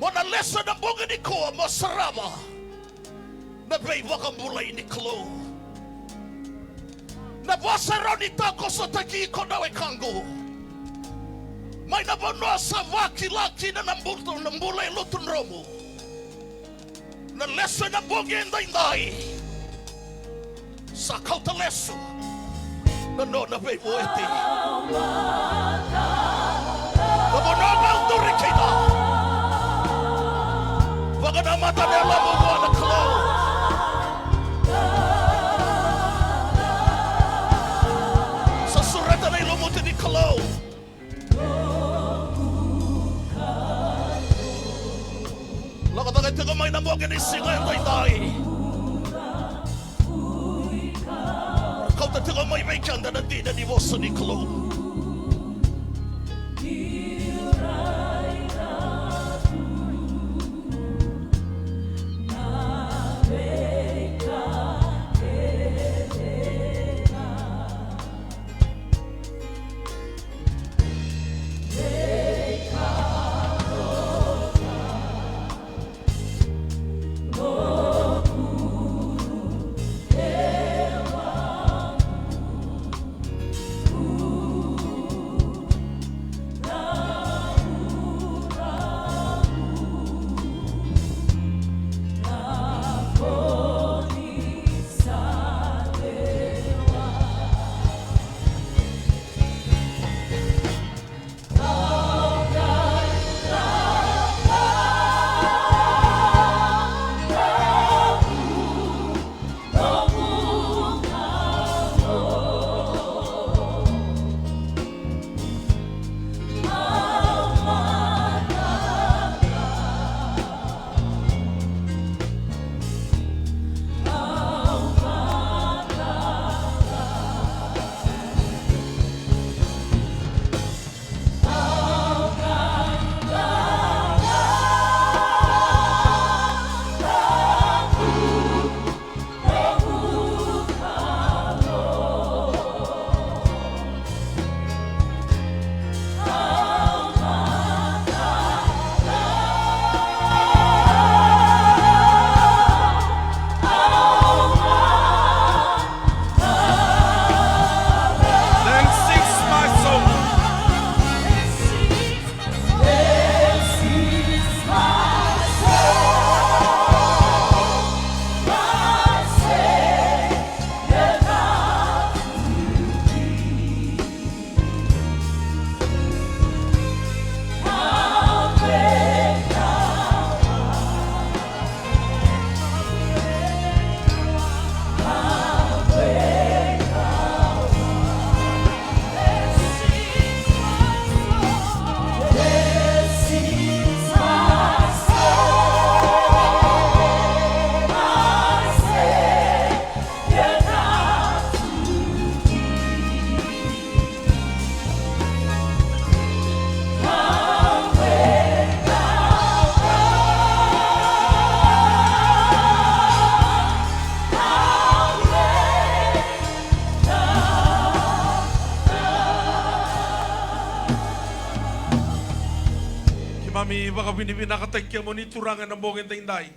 Mona lesa na bunga ni ko masarama. Na baiwa ka mulay ni klo. Na wasara ni tako sa taki ko na wekango. May nabono sa waki-laki na nambulay lutun romo. Na lesa na bunga inday. Sa kautaleso. Na no na baiwa iti. Nabono ang turikina. Baka na mata nila mo na klo. Sa surata na ilumuti ni klo. Lakatagay tiga may namuagin ni singa yung day. Kau tiga may may kanda na di na diwosa ni klo. Mami baka binibinakatagya mo ni turangan ng bongin tainday.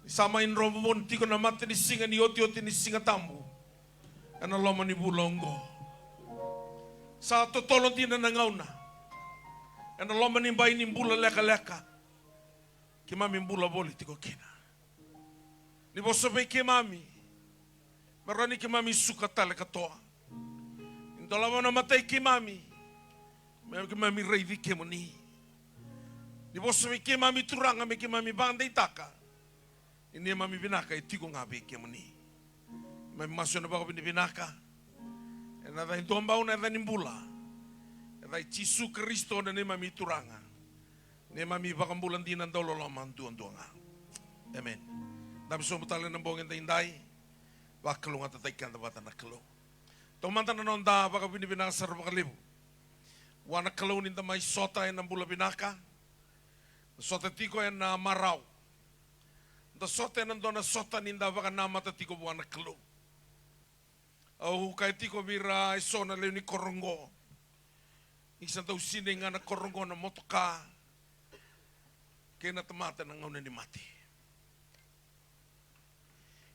Isama in romo mo, ti ko na mati ni singa ni oti-oti ni singa tambo. Ano lama ni bulonggo. Sa totolong di na nangaw na. Ano lama ni bay ni bula leka-leka. Kimami bula boli ti ko kina. Ni bosabay kimami. Marani kimami suka talaga toa. Ito lama na matay kimami. Kimami reidi kemo ni. Di bosa mi kimami turanga mi kimami banday taka. Ini mami binaka itigo ngabi kemo ni. Mami masyo na bako binaka. Na dai domba una dai nimbula. Dai Jesu Kristo na ni mami turanga. Ni mami baka bulan dinan daw lolaman duan-duanga. Amen. Dami so mutala ng bongin tainday. Wakalung at tataykan na bata na kalo. Tumanta na noon da baka binibinaka sa rabakalibo. Wana kalaunin da may sota yan ng bula binaka. Sota tiko yan na maraw. Da sota yan nando na sota ninda baka namata tiko wana kalau. Au kay tiko bira iso na leo ni korongo. Isa daw sining nga na korongo na motoka. kena temata na ngauna ni mati.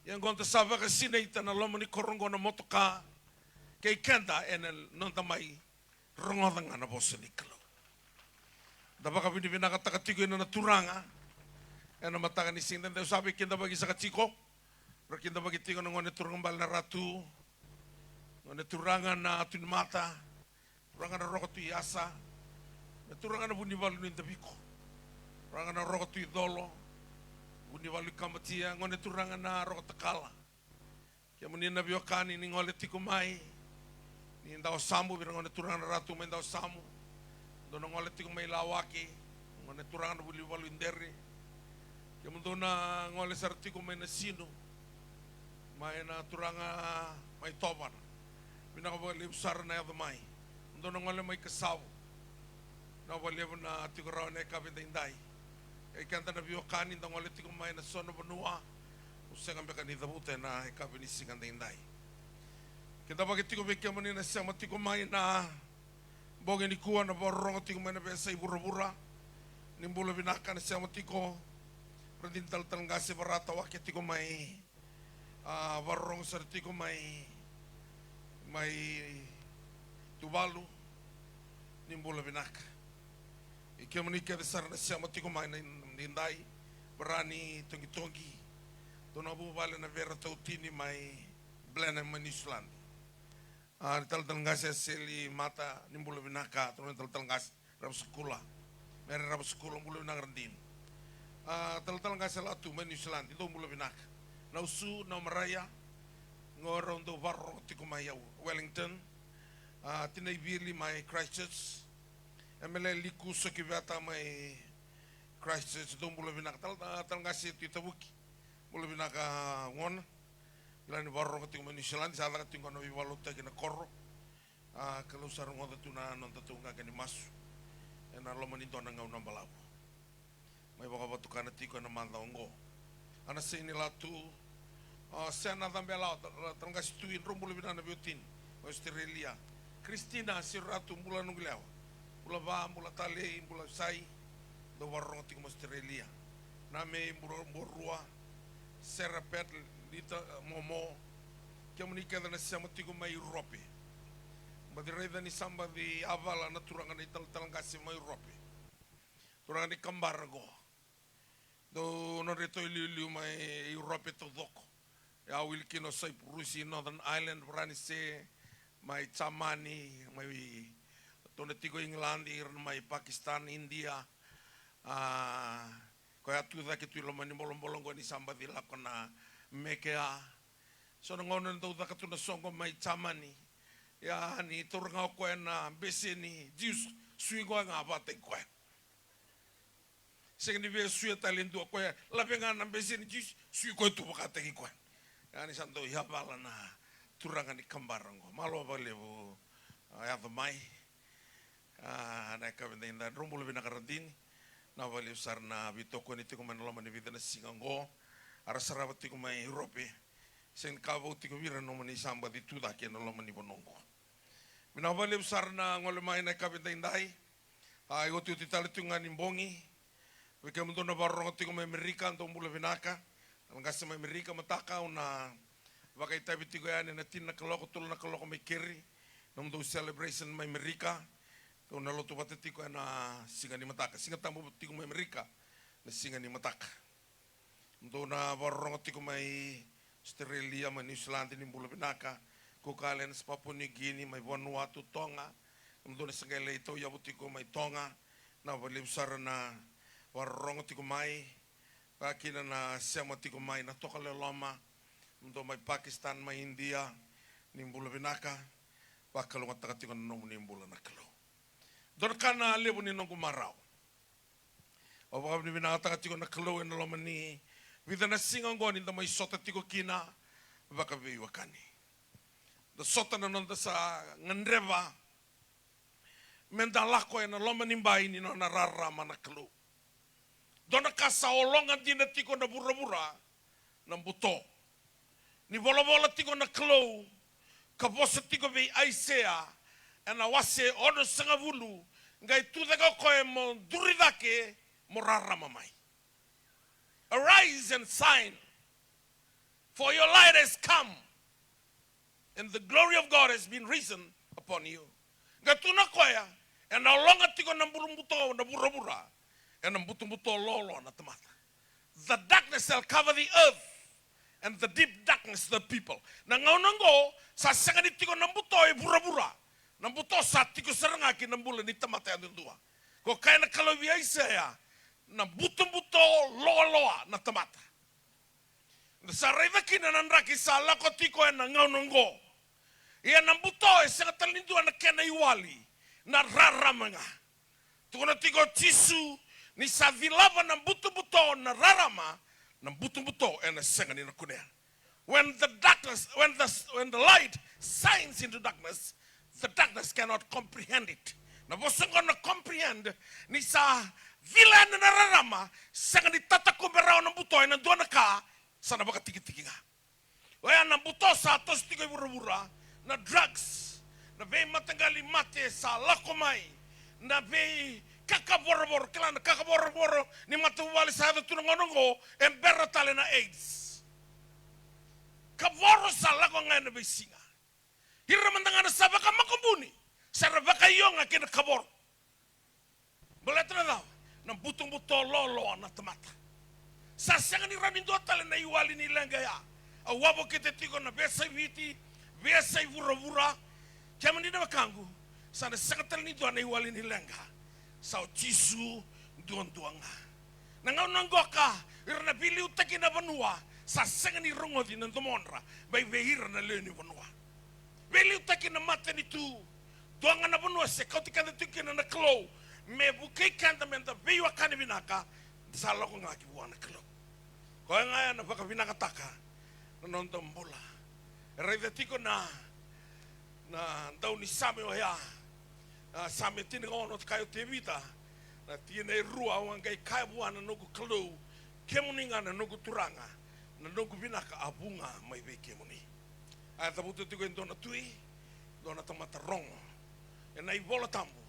Yang gonta sava ka sinaita na loma ni korongo na motoka kay kenda enel non tamai rongodanga na bosa ni kalau. Dapa ka binibina ka takatigo na naturanga ena mataka ni sindan daw sabi kinda bagi sa kachiko pero kinda bagi tigo na ngone turang bal na ratu ngone turanga na tunmata turanga na roko tu yasa turanga na buni balu ni tabiko turanga na roko tu idolo buni balu kamatia ngone turanga na roko takala kia muni na biokani ni ngole tiko mai ni ndao samu bira ngone turanga na ratu men ndao samu dono ngole tiko mai lawaki ngone turanga na buni balu inderi kia mundona ngole sartiko mai na sino mai na turanga mai tobar bina ko bali usar na yado mai mundona ngole mai kasaw na bali na tiko raw na kabinda indai kay kanta na biokani ndang ngole tiko mai na sono banua usenga beka ni dabute na kabini singanda indai kita bagi tiko bekia mani na sama tiko mai na boge ni kuwa na borong tiko mai na besa ibura-bura nimbula binaka na sama tiko perdintal talangase barata wakya tiko mai borong sar tiko mai tubalu nimbula binaka ikia mani kia besar na sama tiko mai na indai berani tongi-tongi tona bu vale na vera tautini mai blena manisland tal talangase seli mata nimbula binaka tona tal talangase rab sekolah mere rab sekolah mbula binaka rendin tal talangase latu manisland itu mbula binaka na usu na maraya ngoro ndo varro tiko mai Wellington tina ibili mai Christchurch emele liku sokivata mai Christchurch do mbula binaka tal talangase tu tabuki mbula binaka ngona lani varro tiko mai New Zealand sala tiko na vivalota kina korro kalau sarung ngoda tuna non tatunga kani masu ena lo mani tona ngau nambalau mai baka batu kana tiko na manda ongo ana sini latu sena tambela tanga situin rombolo binana biotin Australia Christina siratu mbula nunglewa mbula ba mbula tale mbula sai do varro tiko Australia name mborua serapet lita momo kia menika na sama tiko mai Europe badireda ni samba di avala na turanga ni talangase mai Europe turanga ni kambargo do no reto iliu mai Europe to doko ya wilkino sai Rusi Northern Ireland brani se mai Chamani mai tone tiko England mai Pakistan India ko atu da ke tu lo mani bolong-bolong ni samba di lakona mekea so ngono ndo da katuna songo mai Chamani ya ni turanga ko na beseni jus suigo nga bate ko segni be suya talento ko la venga na beseni jus suigo tu bakate ko ya ni santo ya bala na turanga ni kambarango malo bale bu ya mai na ka venda rumbulo bina karantini na bale sarna bitoko ni tiko manolo mani vida na singango ara saravati ko mai Europe sen kavo tiko vira no mani samba di tuda ke no mani bonongo mina vale usar na ngole mai na kabenta indai ai gotu titale tunga ni bongi weke mundo na barro tiko mai Amerika ndo mbula binaka ngase mai Amerika mataka una wakai tabi tiko ya na tinna kaloko tul na kaloko mai keri no ndo celebration mai Amerika to na loto batetiko na singa ni mataka singa tambo tiko mai Amerika na singa ni mataka ndo na barro tiko mai Australia mai New Zealand ni mbula binaka ko kalen sa Papua New Guinea mai Vanuatu Tonga ndo na sangele ito ya butiko mai Tonga na bali usara na warong tiko mai pakina na sama tiko mai na toka le lama ndo mai Pakistan mai India ni mbula binaka pakalo ngata tiko no ni mbula nakalo don kana lebu ni nongo marao o ba ni binaka tiko nakalo en lama ni vida na singa ngoni ndo mai sota tiko kina baka vi wakani the sota na nonda sa ngreva menda lako ena loma nimbai ni no na rara manaklu dona kasa olonga dina tiko na bura-bura na buto ni bola-bola tiko na klo ka bosa tiko vi aisea ena wase ono sanga vulu ngai tu daga koe mo duridake mo rara mamai Arise and shine, for your light has come, and the glory of God has been risen upon you. Gatuna koya, and no longer tiko na burumbuto na burabura, and na butumbuto lolo na tamata. The darkness shall cover the earth, and the deep darkness the people. Na ngaunango sa sangani tiko na buto e burabura, na buto sa tiko sarangaki na bula ni tamata yan dua. Ko kaya na kalawia isaya, na butumbuto loa na tamata. Sa raiva kina nanraki sa lako tiko e na ngaunango. Ia na buto e sanga talindua na kena iwali na raramanga. Tukuna tiko tisu ni sa vilava na buto na rarama na buto e na sanga ni na kunea. When the darkness, when the light shines into darkness, the darkness cannot comprehend it. Na bosongo na comprehend ni sa vila na rarama sanga ni tata kumberao na buto e na dua na ka sana baka tiki nga. Waya na buto sa tos tiko ibura na drugs, na vei matangali mate sa lakomai, na vei kakaboro kala na kakaboro ni matuwali sa hada tunangonongo embera tale na AIDS. Kaboro sa lako ngayon na vei singa. Hiramandanga na sa baka makabuni, sa baka yonga kina kaboro. Baleta na daw, na butong-buto lolo na tamata. Sa sanga ni ramindo tale na iwali ni langaya, awabo kita tiko na besa viti, Biasa vura-vura, jaman di nawakangu, sana sangatal ni doa na iwali ni lenga, sao jisu duang-duanga. Nangau nanggoka, irna bili utaki na banua, sa sangan ni rongodi na domonra, bai vehira na leo ni banua. Bili utaki na mata ni tu, doanga na banua se kau tika na tuki na naklo, me bukai kanta menta beyu akani binaka, sa loko ngaki buana klo. Kau ngaya na baka binaka taka, na nonton bola. Raiva tiko na dau ni same o hea, same tine ono kayo te vita, na tine rua o ngai kai buana nogu kalau, kemuninga na nogu turanga, na nogu binaka abunga mai vei kemuni. Ai tabuto tiko en dona tui, dona tamata rongo, e na ibola tambu,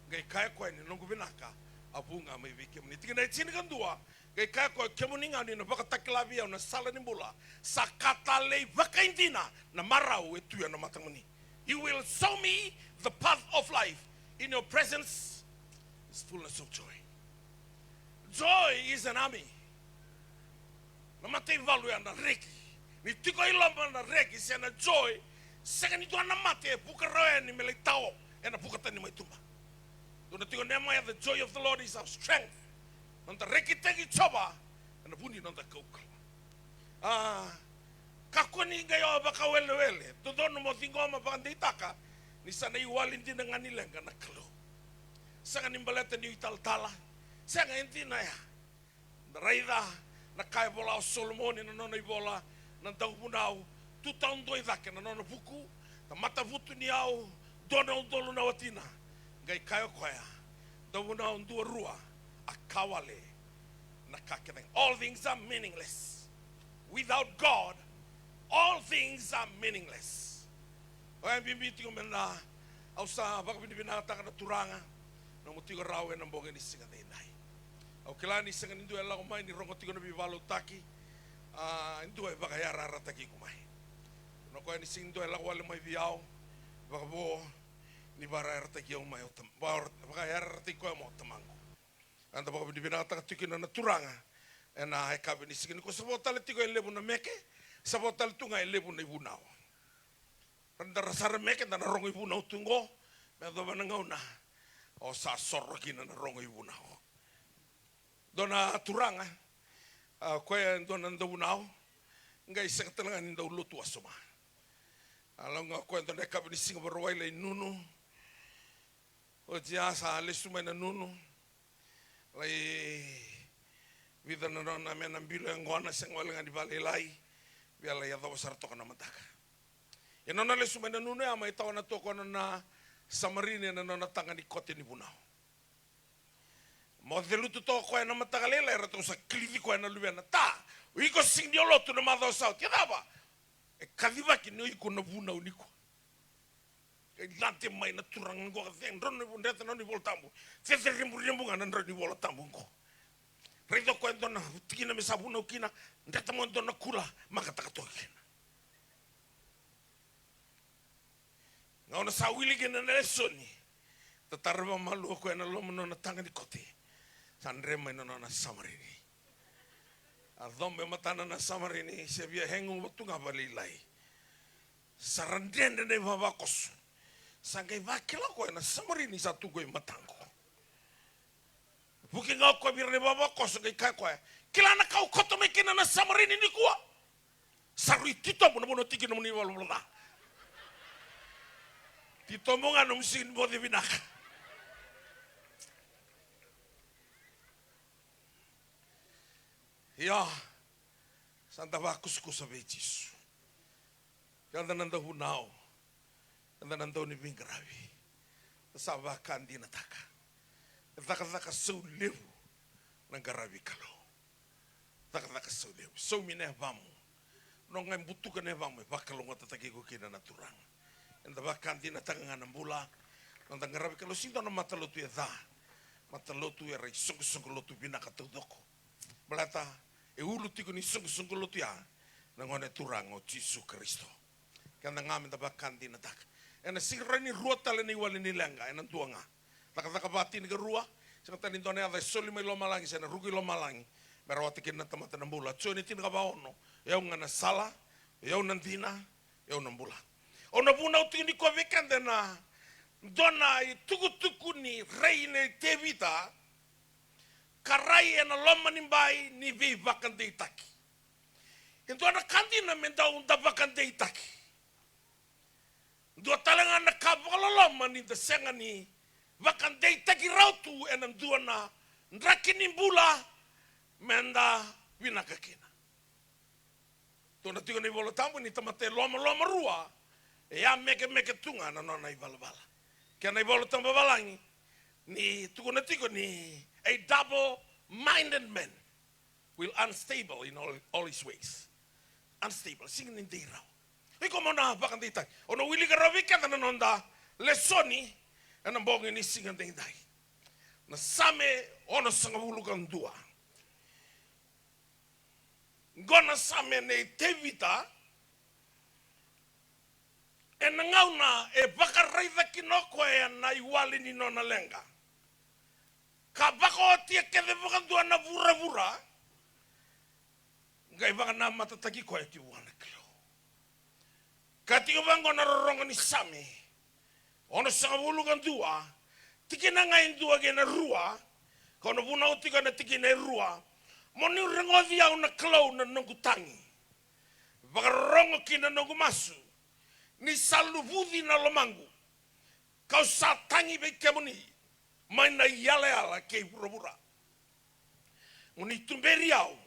ngai kai koe ni nogu binaka abunga mai vei kemuni. Tiko na tine kandua, Gai kako kemuninga ni na baka takilavia na sala ni mula sa katalei vakaindina na marau e tuya na matamuni. You will show me the path of life. In your presence is fullness of joy. Joy is an army. Na mate value na reki. Ni tiko ilamba na reki se na joy. Sega ni tuana mate buka roe ni meleitao e na buka tani maitumba. Dona tiko nema the joy of the Lord is our strength. Nanta reki tegi choba na puni nanta kaukala. Kakoni ngayo baka wele todono mo thingoma banditaka ni sana iwali ndina ngani lenga na kalo. Sanga nimbaleta ni italtala. Sanga intina ya. Raida na kai bola o Solomoni na nona ibola na taupunau tu taun doi dake na nona buku na mata vutu ni au dona undolu na watina. Ngai kayo koya. Taupunau ndua rua. Akawale na kaketeng. All things are meaningless. Without God, all things are meaningless. Oya bimbiti ko mena au sa baka binibinata ka na turanga na mutigo rawe na mboga ni singa nai. Au kila ni singa nindu ela kumai ni rongo tigo na bivalo taki indu e baka yara rataki kumai. No ko ni sindu ela wale mai viao baka bo ni bara rataki o mai o tam baka yara rataki ko mo tamango. Anda baka binibinata ka tiki na turanga ena e kabe ni singa ko sabota le tigo e lebu na meke sabota le tunga e lebu na ibunao. Randa rasara meke na rongo ibunao tungo me do banangauna o sa sorro kina na rongo ibunao. Dona turanga koe dona ndabunao ngai sekatelanga ni ndau lutu asoma. Alonga koe dona kabe ni singa barwai le nunu o dia sa le suma na nunu lai vida na na mena mbilo ngona sengwala ngadi vale lai biala ya dawa sarto kana mataka. E nona le suma na nunu ama itawa na toko na samarine na nona tanga ni kote ni bunao. Mo delu tu to ko na matagalela era to sa klivi ko na luena ta o iko sing diolo tu na mado sa ti daba e kadiva ki no iko na buna uniko e lante mai na turang ngo den ron ni bunda no ni voltambu se se rimbu ngana ron ni voltambu ngo Rito ko ito na, tigina mi sabuno kina, ndeta mo ito na kula, makatakato kina. Ngau na sawili kina na lesoni, tatarwa malu ko na lomo na tanga ni kote, sandre may na samarini. Adombe matana na samarini, sebia hengu watu nga balilay. Sarandende na vavakos, sangay vakila ko na samarini sa tugoy matango. Buki ngau ko birne vavakos ngay kako kila na kau koto me kina na samarini ni kuwa. Sarui tito mo na mo tiki na mo ni walula. Tito mo nga nung sin mo di binaka. Ya, santa vakusku sa betis. Kanda nanda hunao, kanda nanda ni bingravi. Sava kandi nataka. Taka so levu ng garavi kalo. Taka so levu. So mine vamu. Nong ngay butukan ne vamu, bakalo nga tatagi ko kina naturang. Kanda vakandi nataka nga nambula. Nang garavi kalo sinto na matalotu ya da. Matalotu ya rai sung-sung-lotu binakatudoko. Balata, uluti ko ni sung-sung-lotu ya. Nangone turang o Jesu Kristo. Kanda ngamin tabakandi nataka. Ena sirani ruota le ni wali ni lenga ena tuanga. Taka bati ni garua, sing tani ndone ave soli mai lo malangi sena rugi lo malangi. Merawati kin na tamata na mbula. Tsoni tin gabaono. Yau ngana sala, yau nandina, yau nambula. Ona buna utini ko vekande na dona i tuku ni reine tevita. Karai ena loma nimbai ni vi vakande itaki. Indona kandina menda unda vakande itaki. Dua talangan na kabaloloma ni desenga ni vakande itaki rautu enam dua na ndrakini mbula menda winakakina. Tona tiga ni bolo tambu ni tamate loma rua ya meke tunga na nona ibalabala. Kia na bolo tambu balangi ni tuko na tiga ni a double-minded man will unstable in all his ways. Unstable, singing in dirau. Iko mo na bakang ditay. Ono wili ka rawika na nanonda lesoni en ang bongin ni singan ditay. Na same ono sangabulukan dua. Gona same ne tevita en nangauna e bakaray da kinoko e na iwali ni nona lenga. Kabako tia kede bukan dua na vura. Ngai baka na matatagi ko e kiwana kilo. Kati ko bang na rorongo ni same. Ono sa kabulukan dua. Tiki na ngayon dua gena rua. Kono buna uti ka na tiki na rua. Moni rengo diyaw na klaw na nungkutangi. Baka rongo kina nungkumasu. Ni salubudi na lomangu. Kau sa tangi be kemuni. Mai na yala ke pura-pura. Muni tumberiau.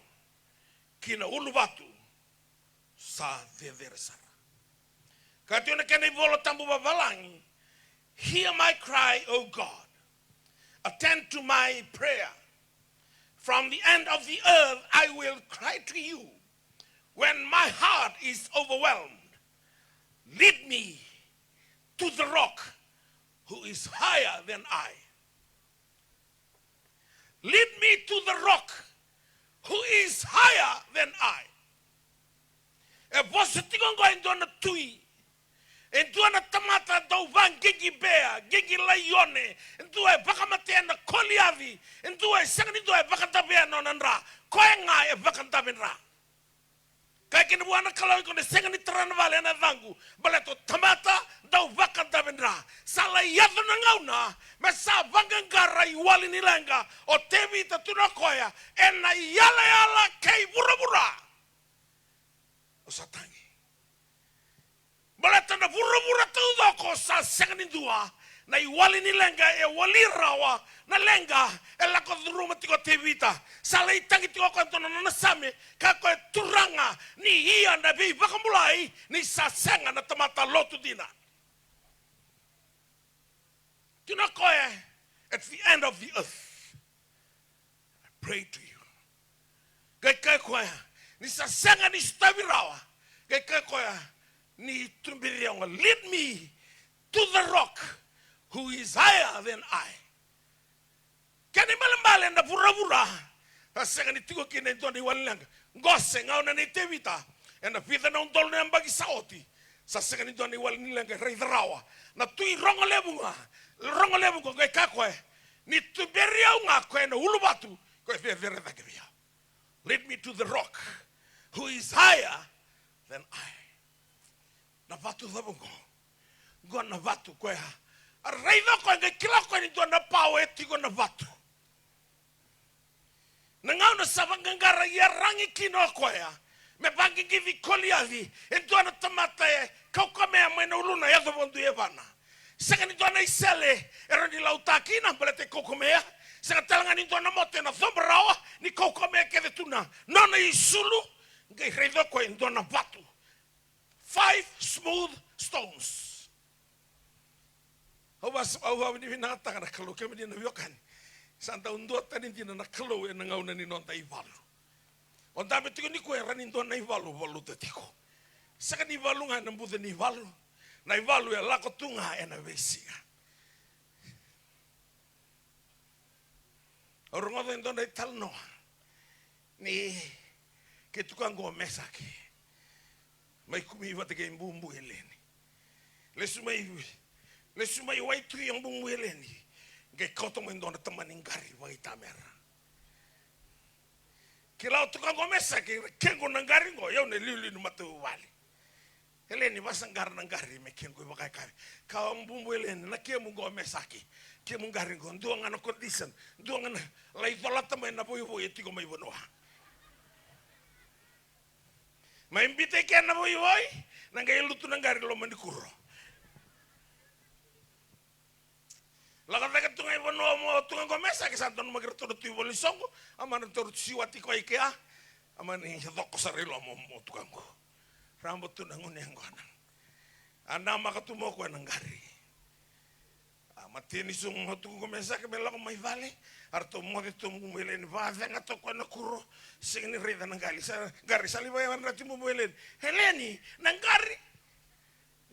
Kina ulubatu. Sa veveresara. Kati ona kena ibolo tambu babalangi. Hear my cry, O God. Attend to my prayer. From the end of the earth I will cry to you. When my heart is overwhelmed, lead me to the rock who is higher than I. Lead me to the rock who is higher than I. E bosa tigongo indona tui. Entua tamata do van gigi bea, gigi laione, entua bakamate na koliavi, entua sangni do bakatabe no nandra, koenga e bakatabinra. Kaya kinubuana kalau ikon sangni tranvale na vangu, baleto tamata do bakatabinra. Sala yato nangauna, mesa vangangara iwali nilenga, o tevi tatunakoya, ena yala kei burabura. Osatangi. Balata na bura-bura tudo ko sa sangni dua na iwali ni lenga e wali rawa na lenga e lako duruma tiko tevita sa leitangi tiko kantono na nasame kako e turanga ni iya na bi bakamulai ni sa senga na tamata lotu dina. Tinakoe at the end of the earth I pray to you. Kai koe ni sa senga ni stabirawa kai koe ni tumbirianga, lead me to the rock who is higher than I. Kani malambale na pura-pura, Asanga ni tigo kina ito ni walanga. Ngose ngau na ni tevita. Ena vita na untol na ambagi saoti. Sasanga ni ito ni walanga rei drawa. Na tui rongo lebunga. Rongo lebunga kay kakwe. Ni tu beria unga kwe na ulubatu. Kwe vere da kebia. Lead me to the rock who is higher than I. Na vatu dhabungo. Ngo na vatu kwe ha. Rei da kwe nge kila kwe ni ito na pao etigo na vatu. Nangau na savangangara ya rangi kino koya. Me bangi givi koliavi. Ento ana tamata e kaukamea mwena uluna ya dhabondu evana. Saka ni tuana isele. Ero ni lautaki na mbelete kaukamea. Saka talanga ni tuana mote na thombarawa. Ni kaukamea kede tuna. Nona isulu. Ngai reido koe ni tuana vatu. 5 smooth stones. Hau ni vinataka na kaluke meni na viokani. Santa undua tani dina na kalau na ngau na ni nonta ivalu. Onda betiko ni ko rani ndo na ivalu valu tetiko. Saka ni valu nga nambu ni valu. Na ivalu ya lako tunga ena vesia. Orongo ndo na italno. Ni ketukango mesaki. Mai kumi vate ke mbumbu eleni. Lesumai waitu yang mbumbu eleni. Ngai koto mo indona tamani ngari wa itamera. Kila tukango mesa ki kengo ngari ngo yau ne liuli no matu wali. Eleni basangar ngari me kengo bakai kai. Ka mbumbu eleni na kemu ngo mesa ki. Kemu ngari ngo nduanga na condition. Nduanga na lai tolata me na boivo etiko mai bonoa. Mai mbite ke na boivo na ngai lutu ngari lo mandikuro. Lakataka tungai bono mo tungai komesa ke santo no magreto tu bolisongo amana tor siwati ko ikea amani doko sarilo mo tukango rambo tunangun yang gona ana makatumo ko nangari amatini sung tu komesa ke melako mai vale arto mo de tum melen va venga to ko na kuro singni reda nangali sa gari sali ba yan ratimu melen heleni nangari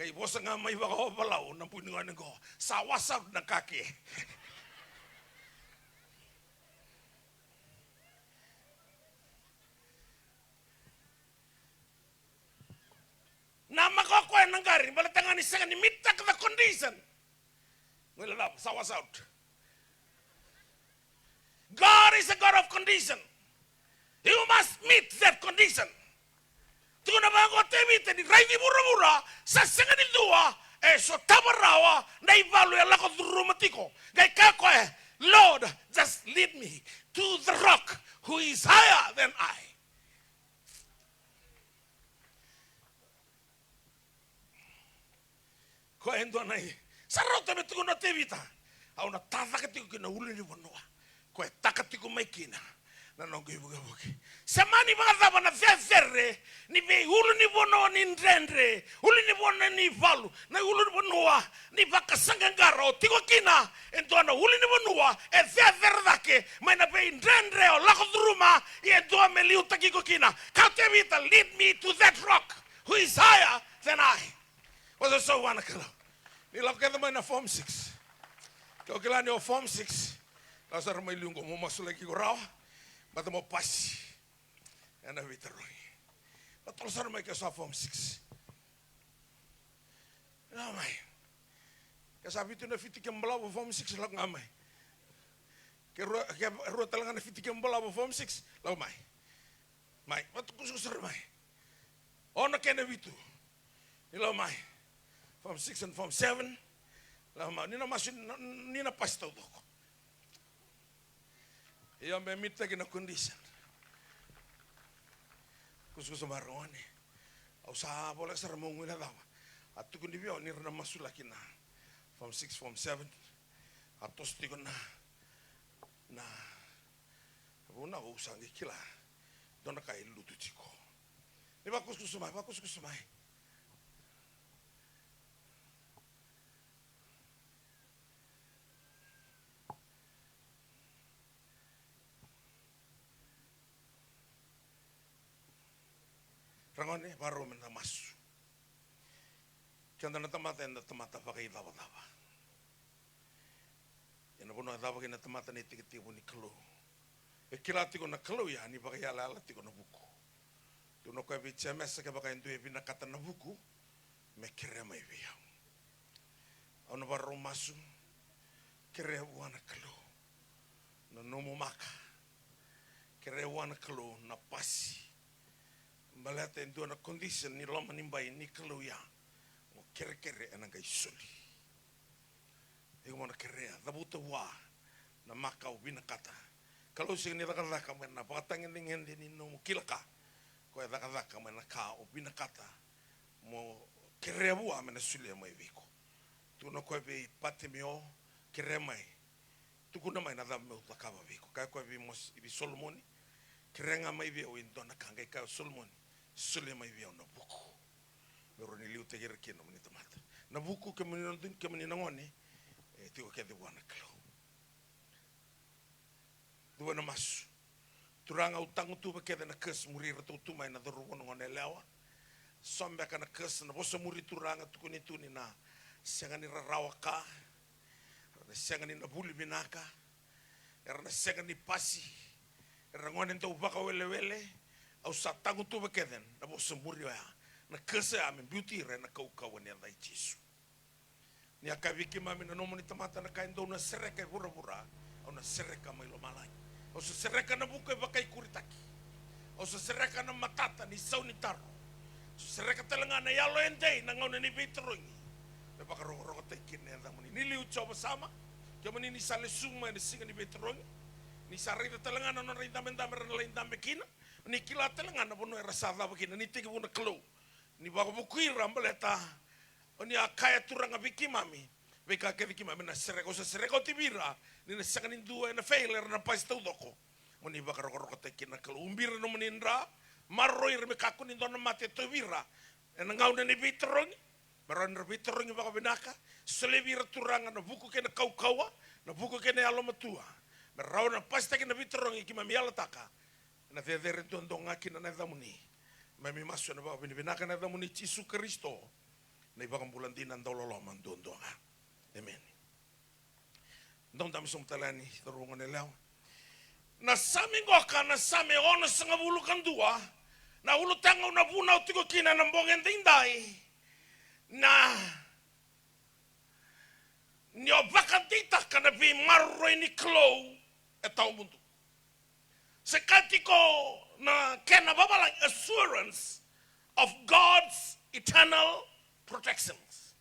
Kay bosa nga may baka palaw ng puningan ko sa wasap ng kaki. Na makakwa ng gari, balatangan ni sa ni mitak the condition. Well, love, sa wasap. God is a God of condition. You must meet that condition. Tuna ba ko tebite ni rai bura-bura sa senga ni dua so tabarawa na ivalu ya lako drumatiko gai kako Lord just lead me to the rock who is higher than I. Ko endo nai sarota betuko na tebita au na tazaka tiko kina uli ni bonoa ko takatiko maikina na nongo ibugabuki samani bagazaba na zezere ni be ulu ni bono ni ndrendre ulu ni bono ni valu na ulu ni bonoa ni bakasanga ngaro tiko kina entona ulu ni bonoa e zezere dake maina be ndrendre o lako druma e entoa meliu takiko kina kautevita lead me to that rock who is higher than I. Was it so wanakala ni lakada maina form 6 kokilani o form 6 lasar mai lungo mo masulaki ko raw Bata mo pasi. Yan na vitaroi. Patolsar may kasa form 6. Ngamay. Kasabi ito na fitik yung bala form 6 lang ngamay. Kaya ruwa talaga na fitik yung bala form 6 lang may. May. Patolsar may. O na kaya na vito. Nilaw may. Form 6 and form 7. Lang may. Nina pasta ito ko. Iyo me mita kina condition. Kusko marone. Au sa bola sa ramong ina dawa. At kundi biyo ni rena masula kina. Form 6, form 7. Atos tiko na una usang ikila. Dona kai lutu chiko. Ni bakus kusumai. Rangone baru mena masu. Kanda na tamata pakai dawa. Yana bono dawa kina tamata ni tikiti buni kelo. kilati ko na kalau ya ni baka yala alati ko na buku. Tuno ko bi chemesa ke baka endu e bina kata na buku me kere mai via. Ono barro masu kere wana kalau na nomo maka kere wana kalau na pasi malata endu na condition ni loma ni bai ni kalau ya mo kere ena kai soli. Ego mana kere da buta wa na maka o bina kata. Kalau sing ni daka mena patang ngin ni no kilaka. Ko daka mena ka o bina kata mo kere bua mena sule mai viko. Tu no ko be patimio kere mai. Tu kuna mai na da me utaka viko. Ka ko be mos ibi Solomoni kere nga mai be o indona kanga ka Solomoni sule mai be no buku. Mero ni liu te kere kino mani tamata. Na buku ke mani ndun ke mani ngoni tiko ke de wana klo. Dua na masu. Turanga utangu tu bekeda na kes muri ratu tu mai na doru wono ngone lewa. Sombe kana kes na boso muri turanga tukuni tuni na sengani rarawaka. Na sengani na buli binaka. Era na sengani pasi. Era ngone ntau baka wele au satangu tu bekeda na boso muri ya. Na kes ya me beauty re na kau ni andai Jesu. Ni akaviki mami na nomo ni tamata na kaindo na sereka bura au na sereka mai lo malai. O se sereka na buka bakai kuritaki. O se sereka na matata ni sau ni taro. Se sereka telanga na yalo endei na ngauna ni bitrungi. Le baka rogo te kine da muni. Ni liu choba sama. Ke muni ni sale suma ni singa ni bitrungi. Ni sarita telanga na no rinda menda mer lenda mekina. Ni kila telanga na bono era sada bakina ni tiki buna klo. Ni baka bukuira mbaleta. Oni akaya turanga biki mami. Veka ke biki mami na sereka o se sereka o tibira. Ni na sanga ni dua na failure na pas tau doko. Moni baka roko te kina kalumbira no menindra. Marroi re kaku ni dona mate tibira. Na ngau na ni bitrongi. Maron re bitrongi baka binaka. Selebira turanga na buku ke na kaukawa. Na buku ke na alo matua. Marau na pas te kina bitrongi ki mami ala taka. Na te dere ndonga kina na damuni. Mami masu na baka binaka na damuni Jesu Kristo. Na ibang bulan din ang dololoman doon. Amen. Doon dami sumtalani, tarungan nila. Nasami ko ka, nasami o nasanga bulukan dua, na ulutangaw na bunaw tiko kina ng bongen tinday, na niyo bakantita ka na bimaroy ni Klo etao mundo. Sekati ko na kenababalang assurance of God's eternal protections.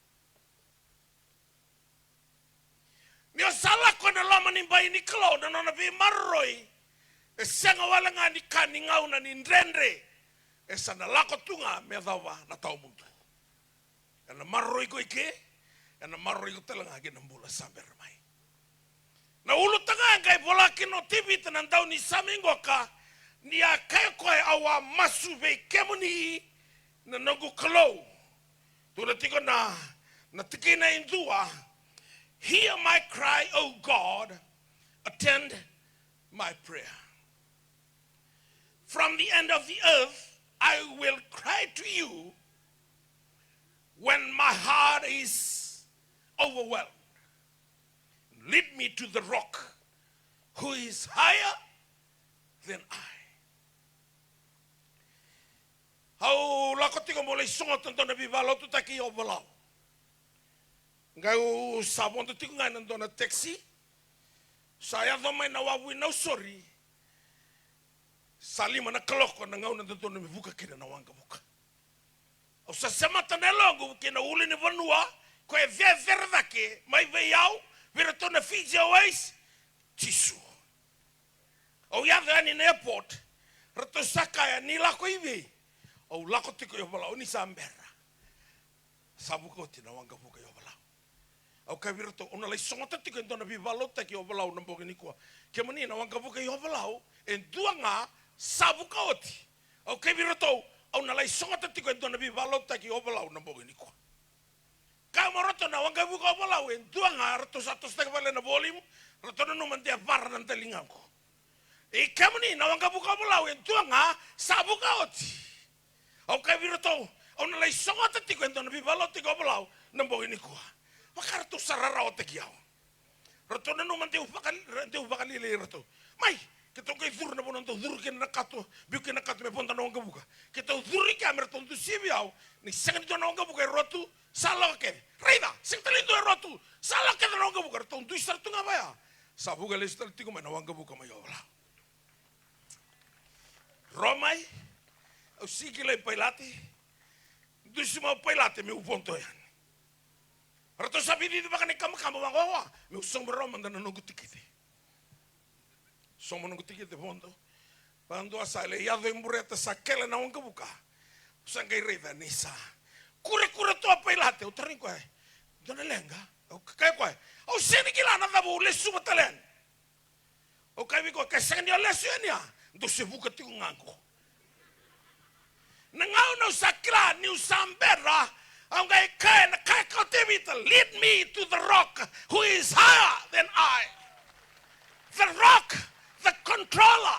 Niyo salah ko na laman ni bayi ni Klo na nabi maroy senga wala nga ni kaningaw na nindrendre esa na lako tunga me dawa na tao mundo. Na maroy ko ike na maroy ko talaga ginambula saber mai. Na ulo tanga kay bola kino TV tanan daw ni samingo ka niya kay ko awa masube kemuni na nagu Klo. Tulad ko na natiki na indua, hear my cry, O God, attend my prayer. From the end of the earth, I will cry to you when my heart is overwhelmed. Lead me to the rock who is higher than I. Hau lakotiko mo lay sungot nito na bibalo to taki o balaw. Ngayon sabon to tiko nga nando na taxi. Saya do may nawawi na sorry. Salima na kaloko na ngayon nando na mibuka kina na wanga buka. O sa semata na longo kina uli ni vanua ko e verdake may veyaw vira to na Fiji Airways Jesu. O yadha ni airport rato sakaya nila ko ibi. O lako tiko yo bala oni sambera. Sabu ko tina wanga buka yo bala. O kabiro to ona lai songa tiko ndo na bibalo taki yo bala na mbogini kwa. Kemani na wanga buka yo bala en duanga sabu ka oti. O kabiro to ona lai songa tiko ndo na bibalo taki yo bala na mbogini kwa. Kamoroto na wanga buka yo bala en duanga rato satos taki bala na volume rato na numantia barra na telinganko. E kemani na wanga buka yo bala en duanga sabu ka oti. Au kai vira tau, au na lai songa te tiko ento na bibalo tiko belau, na mbo ini kua. Wakara tu sarara o te kiau. Rato na numan te upakali le rato. Mai, Kita kai thur na bonon to thur ken na kato, biu ken na kato me ponta no buka. Kita thur ka mer tontu sibiau, ni sengen to no buka rotu, saloke. Reida, sing talindo rotu, saloke no buka tontu isar tu ngabaya. Sabuga lestal tigo me na buka ma yola. Romai, o sikile pailati, dusima pailati me uponto yan. Rato sabi dito baka ni kama wangawa, me usong beroma dan nunggu tikiti. Somo nunggu tikiti fondo. Bando asale yado imbureta sakela na wanga buka. Usangay reda nisa. Kure to pailati, o tarin ko ay. Dona lenga, o kaya ko ay. O sini kila na dabu lesu matalen. O kaya ko kasangan niya lesu yan ya. Dosi buka tigo ngangko. Nangaw na sakla ni usambera. Ang kaya kautimita, lead me to the rock who is higher than I. The rock, the controller.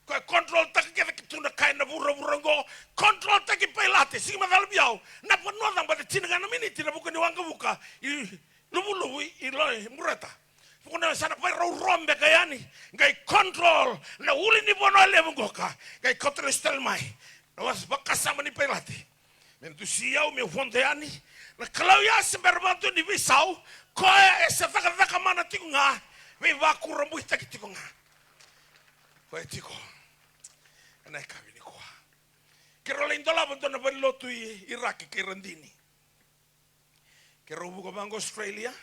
Kaya control taki kita kituna kaya na bura-burango. Control taki pailate, sige madalbiyaw. Napanuadang ba tinangan namin tinabuka ni wanga buka. Lubu-lubu, iloy, mureta. Pukuna sana pa rombe kaya ni. Ngay control, na uli ni bono lemungo ka. Ngay kontrol stelmay. Nawas bakasama ni pailate. Mentusiau me fonteani na kalau ya semberbantu di bisau koe esa taka mana tikunga me va kurambu taki tikunga koe tiko ana kabini ko kero lindola bonto na lotu Iraq ke rendini kero buka bango Australia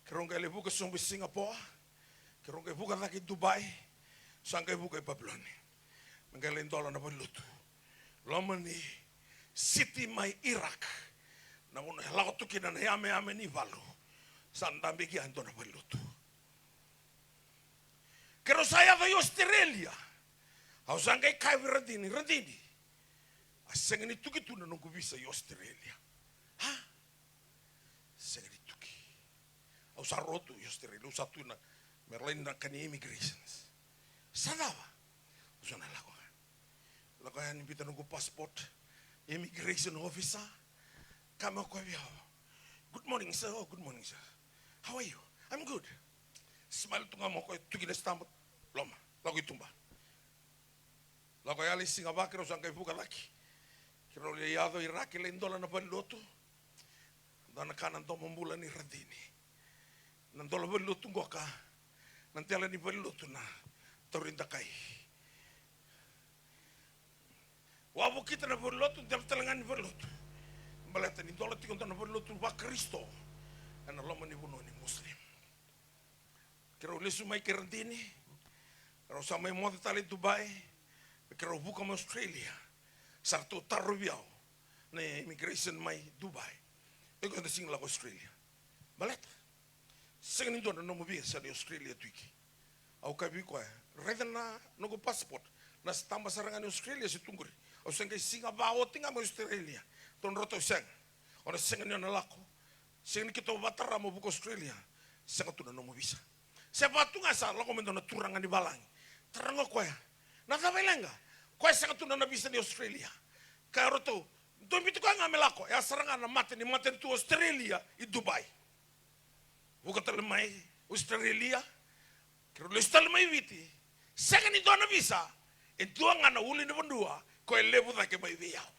kero ngale buka sumbi Singapore kero ngale buka taki Dubai sangkai buka Babylon ngale lindola na lotu lomani City mai Iraq. Namun laut tu kina na ame ni valu. Sandambi ki ando na balutu. Kero saya vai Australia. Au sangai kai rendini. Asengeni tuki tu na nungu visa Australia. Ha? Sengeni tuki. Au sarotu Australia. Usatu na merlain na kani immigrations. Sadawa. Usana lago. Lago yani pita nungu passport. Immigration officer, kama kwa vyao. Good morning, sir. Oh, good morning, sir. How are you? I'm good. Smile tunga mo ko tugile stamp loma. Lago itumba. Lago yali singa bakero sangkai fuka laki. Kiro le yado Iraq le ndola na baluto. Dana kanan to mombula ni radini. Nandola baluto ngoka. Nantela ni baluto na torinda kai. Wabu kita na berlotu, dapat telangan ni berlotu. Balatan ni dola tikon na berlotu wa Kristo. Ana lama ni buno ni Muslim. Kero lesu mai kerantini. Kero samai mo tali Dubai. Kero buka mo Australia. Sarto tarubiao na immigration mai Dubai. Ego na singla Australia. Balat. Sing ni dola no mo biasa di Australia tuiki. Au kabi ko redana no go passport. Na tamba sarangan Australia si tungguri. O sangkai singa bao tinga mo Australia. Ton roto sang. Ona senga ni na lako. Senga kita batara mo buka Australia. Senga tu na no mo bisa. Siapa tu ngasa lako mendo na turangan di balang. Terango ko ya. Na tabelenga. Ko senga tu na bisa di Australia. Ka roto. Don bitu ko ngame lako. Ya sarangan na mate tu Australia i Dubai. Buka tele mai Australia. Kero le stale mai viti. Senga ni dona bisa. Itu ngana uli ni bondua. Ko lebu da ke mai viao.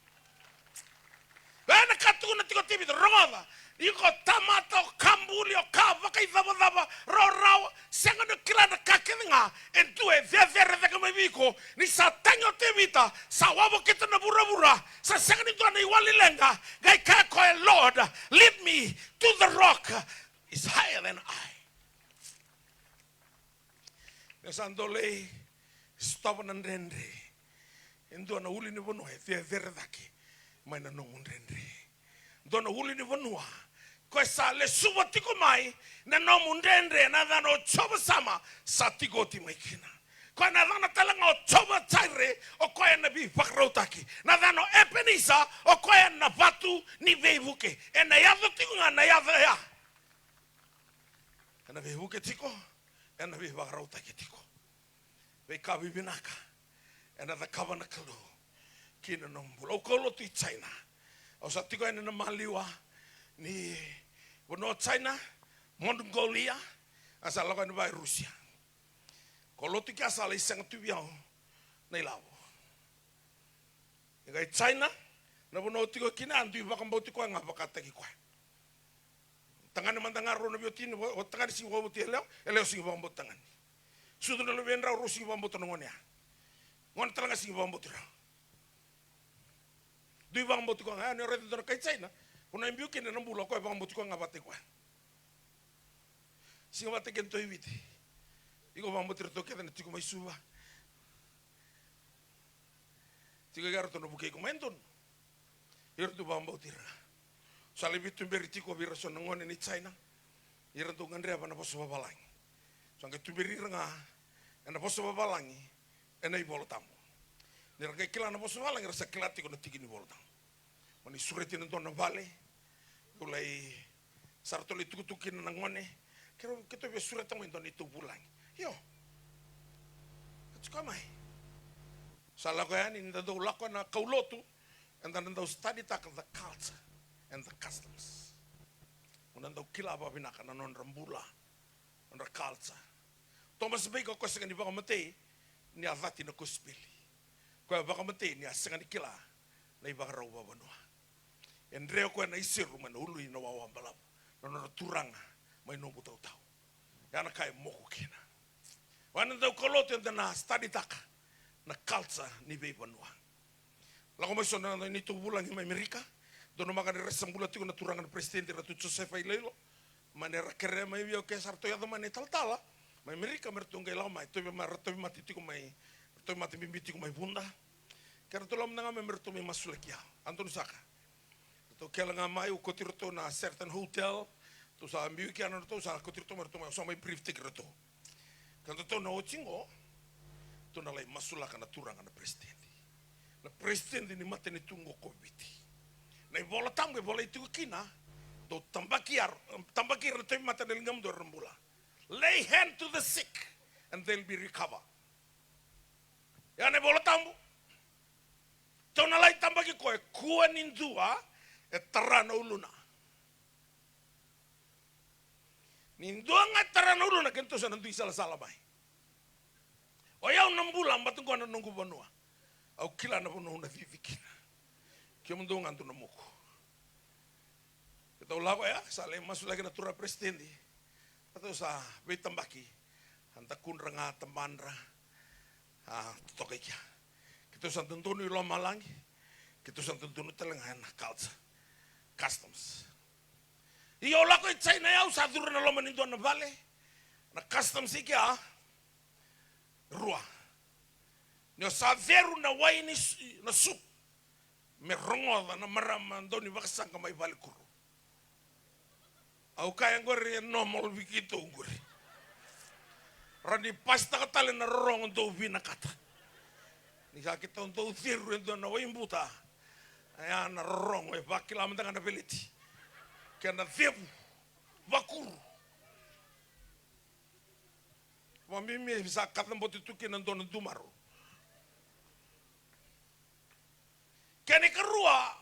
Bana katu na tiko tibi rongoda. Iko tamato kambuli o kava kai daba rau senga no kila na kakenga entu e vevere da ke mai viko ni sa tango tibita sa wabo kita na bura sa senga ni dona iwali lenga gai ka ko Lord lead me to the rock is higher than I. Nesandole stop and rendre. Endo na uli ni bonua e verdake mai na no mundendre. Dona uli ni bonua ko sa le suba tiko mai na no mundendre na dano choba sama sa tiko ti mai kina. Ko na dana talanga o choba tsaire o ko na bi fakrotaki. Na dano epenisa o ko na vatu ni veivuke. E na yado tiko na yado ya. Na veivuke tiko e na bi fakrotaki tiko. Ve kabi binaka. And the Kavana Kalu, Kina Nombul, Okolo to China. I was at the going in the Maliwa, ni China, Mongolia, as I love by Russia. Kalau tiga salah iseng tu biang nai lau. Yang China, na bono tiko kina antu bakam bau tiko ngapa kata kiko. Tangan mandang aro na biotin, o tangan si wabu tieleo, eleo si wabu tangan. Sudah na lebih rau rusi wabu tanongonia. Ngon talanga si wabu tira. Dui bakam bau tiko ngani orang itu kai China, puna imbiu kina nambulo ko bakam bau tiko ngapa tiko. Si ngapa tiko ento ibiti. Iko bakam bau tira toke dan tiko mai suba. Tiga garto no bukai komenton. Irtu bambau tira. Sali bitu beri tiko bira so nangone ni China. Irtu ngandre apa na poso babalangi. Sangke tu beri renga na poso babalangi ena i bolo tamu. Ni ranga kila na poso babalangi rasa kilati ko na tigi ni bolo tamu. Mani sureti na na vale. Ulai sarto li tukutuki na nangone. Kero kito be sureta mo indon itu bulangi. Yo. Katskamai. Salah ko yan, hindi daw lako na kauloto, and then daw study tak the culture and the customs. Unan daw kila ba binaka na non rambula, on the culture. Thomas Bacon ko sa kanil baka matay, ni avati na kuspili. Kaya baka matay, ni asa kanil kila, na ibaka raw babanua. And reo ko na isiru man ului na wawambalab, na turanga, may nubutaw-taw. Yan na kaya moko kina. Wanan daw kauloto, and then na study tak, na culture ni Bebanua. Lago mai sona ni tu bulan ni Amerika, dono makan resam bulan tu na turangan presidente Ratu Joseph Ailelo, manera kere mai bio ke sarto ya domane tal-tala, mai Amerika mertungai lau mai tu mai ratu mati tu mai ratu mati bimbiti ku mai bunda. Kera tu lam nanga mertu mai masulekia. Anton saka. Tu kela nga mai u kotirto na certain hotel, tu sa ambiu ki ana tu sa kotirto mertu mai so mai brief tik reto. Kanto tu na ochingo, tu na lai masulaka na turanga na presidente. Na presidente ni mate ni tungo COVID. Na bola tambe bola itu kina do tambakir na tu mate ni lingam do rambula. Lay hand to the sick and they'll be recover. Ya na bola tambu. Tu na lai tambaki ko e kua nindua e tarana uluna. Nindua nga tarana uluna kento sa nandu salah mai. O yau 6 bulan batong ko na nunggu banua. Au kila na banua na vivikina. Kaya mundo nganto na muko. Kita ulago ya, sale masuk lagi na tura presidente. Atau sa betambaki. Hanta kun ranga tambandra. Tutokai kia. Kita sa tuntunu ilo malangi. Kita sa tuntunu talengan culture. Customs. Iyo lako China yau sa duro na lo manindo na vale. Na customs ikia. Rua. Nyo sa veru na waini na sup. Me rongo na maramando ni bakasang kamay balikuro. Au kaya ngori normal bikito ngori. Rani pasta katale na rongo do vina kata. Ni kakita do veru ndo na waimbuta. Aya na rongo e bakila mtanga na beliti. Kaya na vebu. Vakuru. Mimi bisa kata mboti tuki nandona dumaro. Kani kerua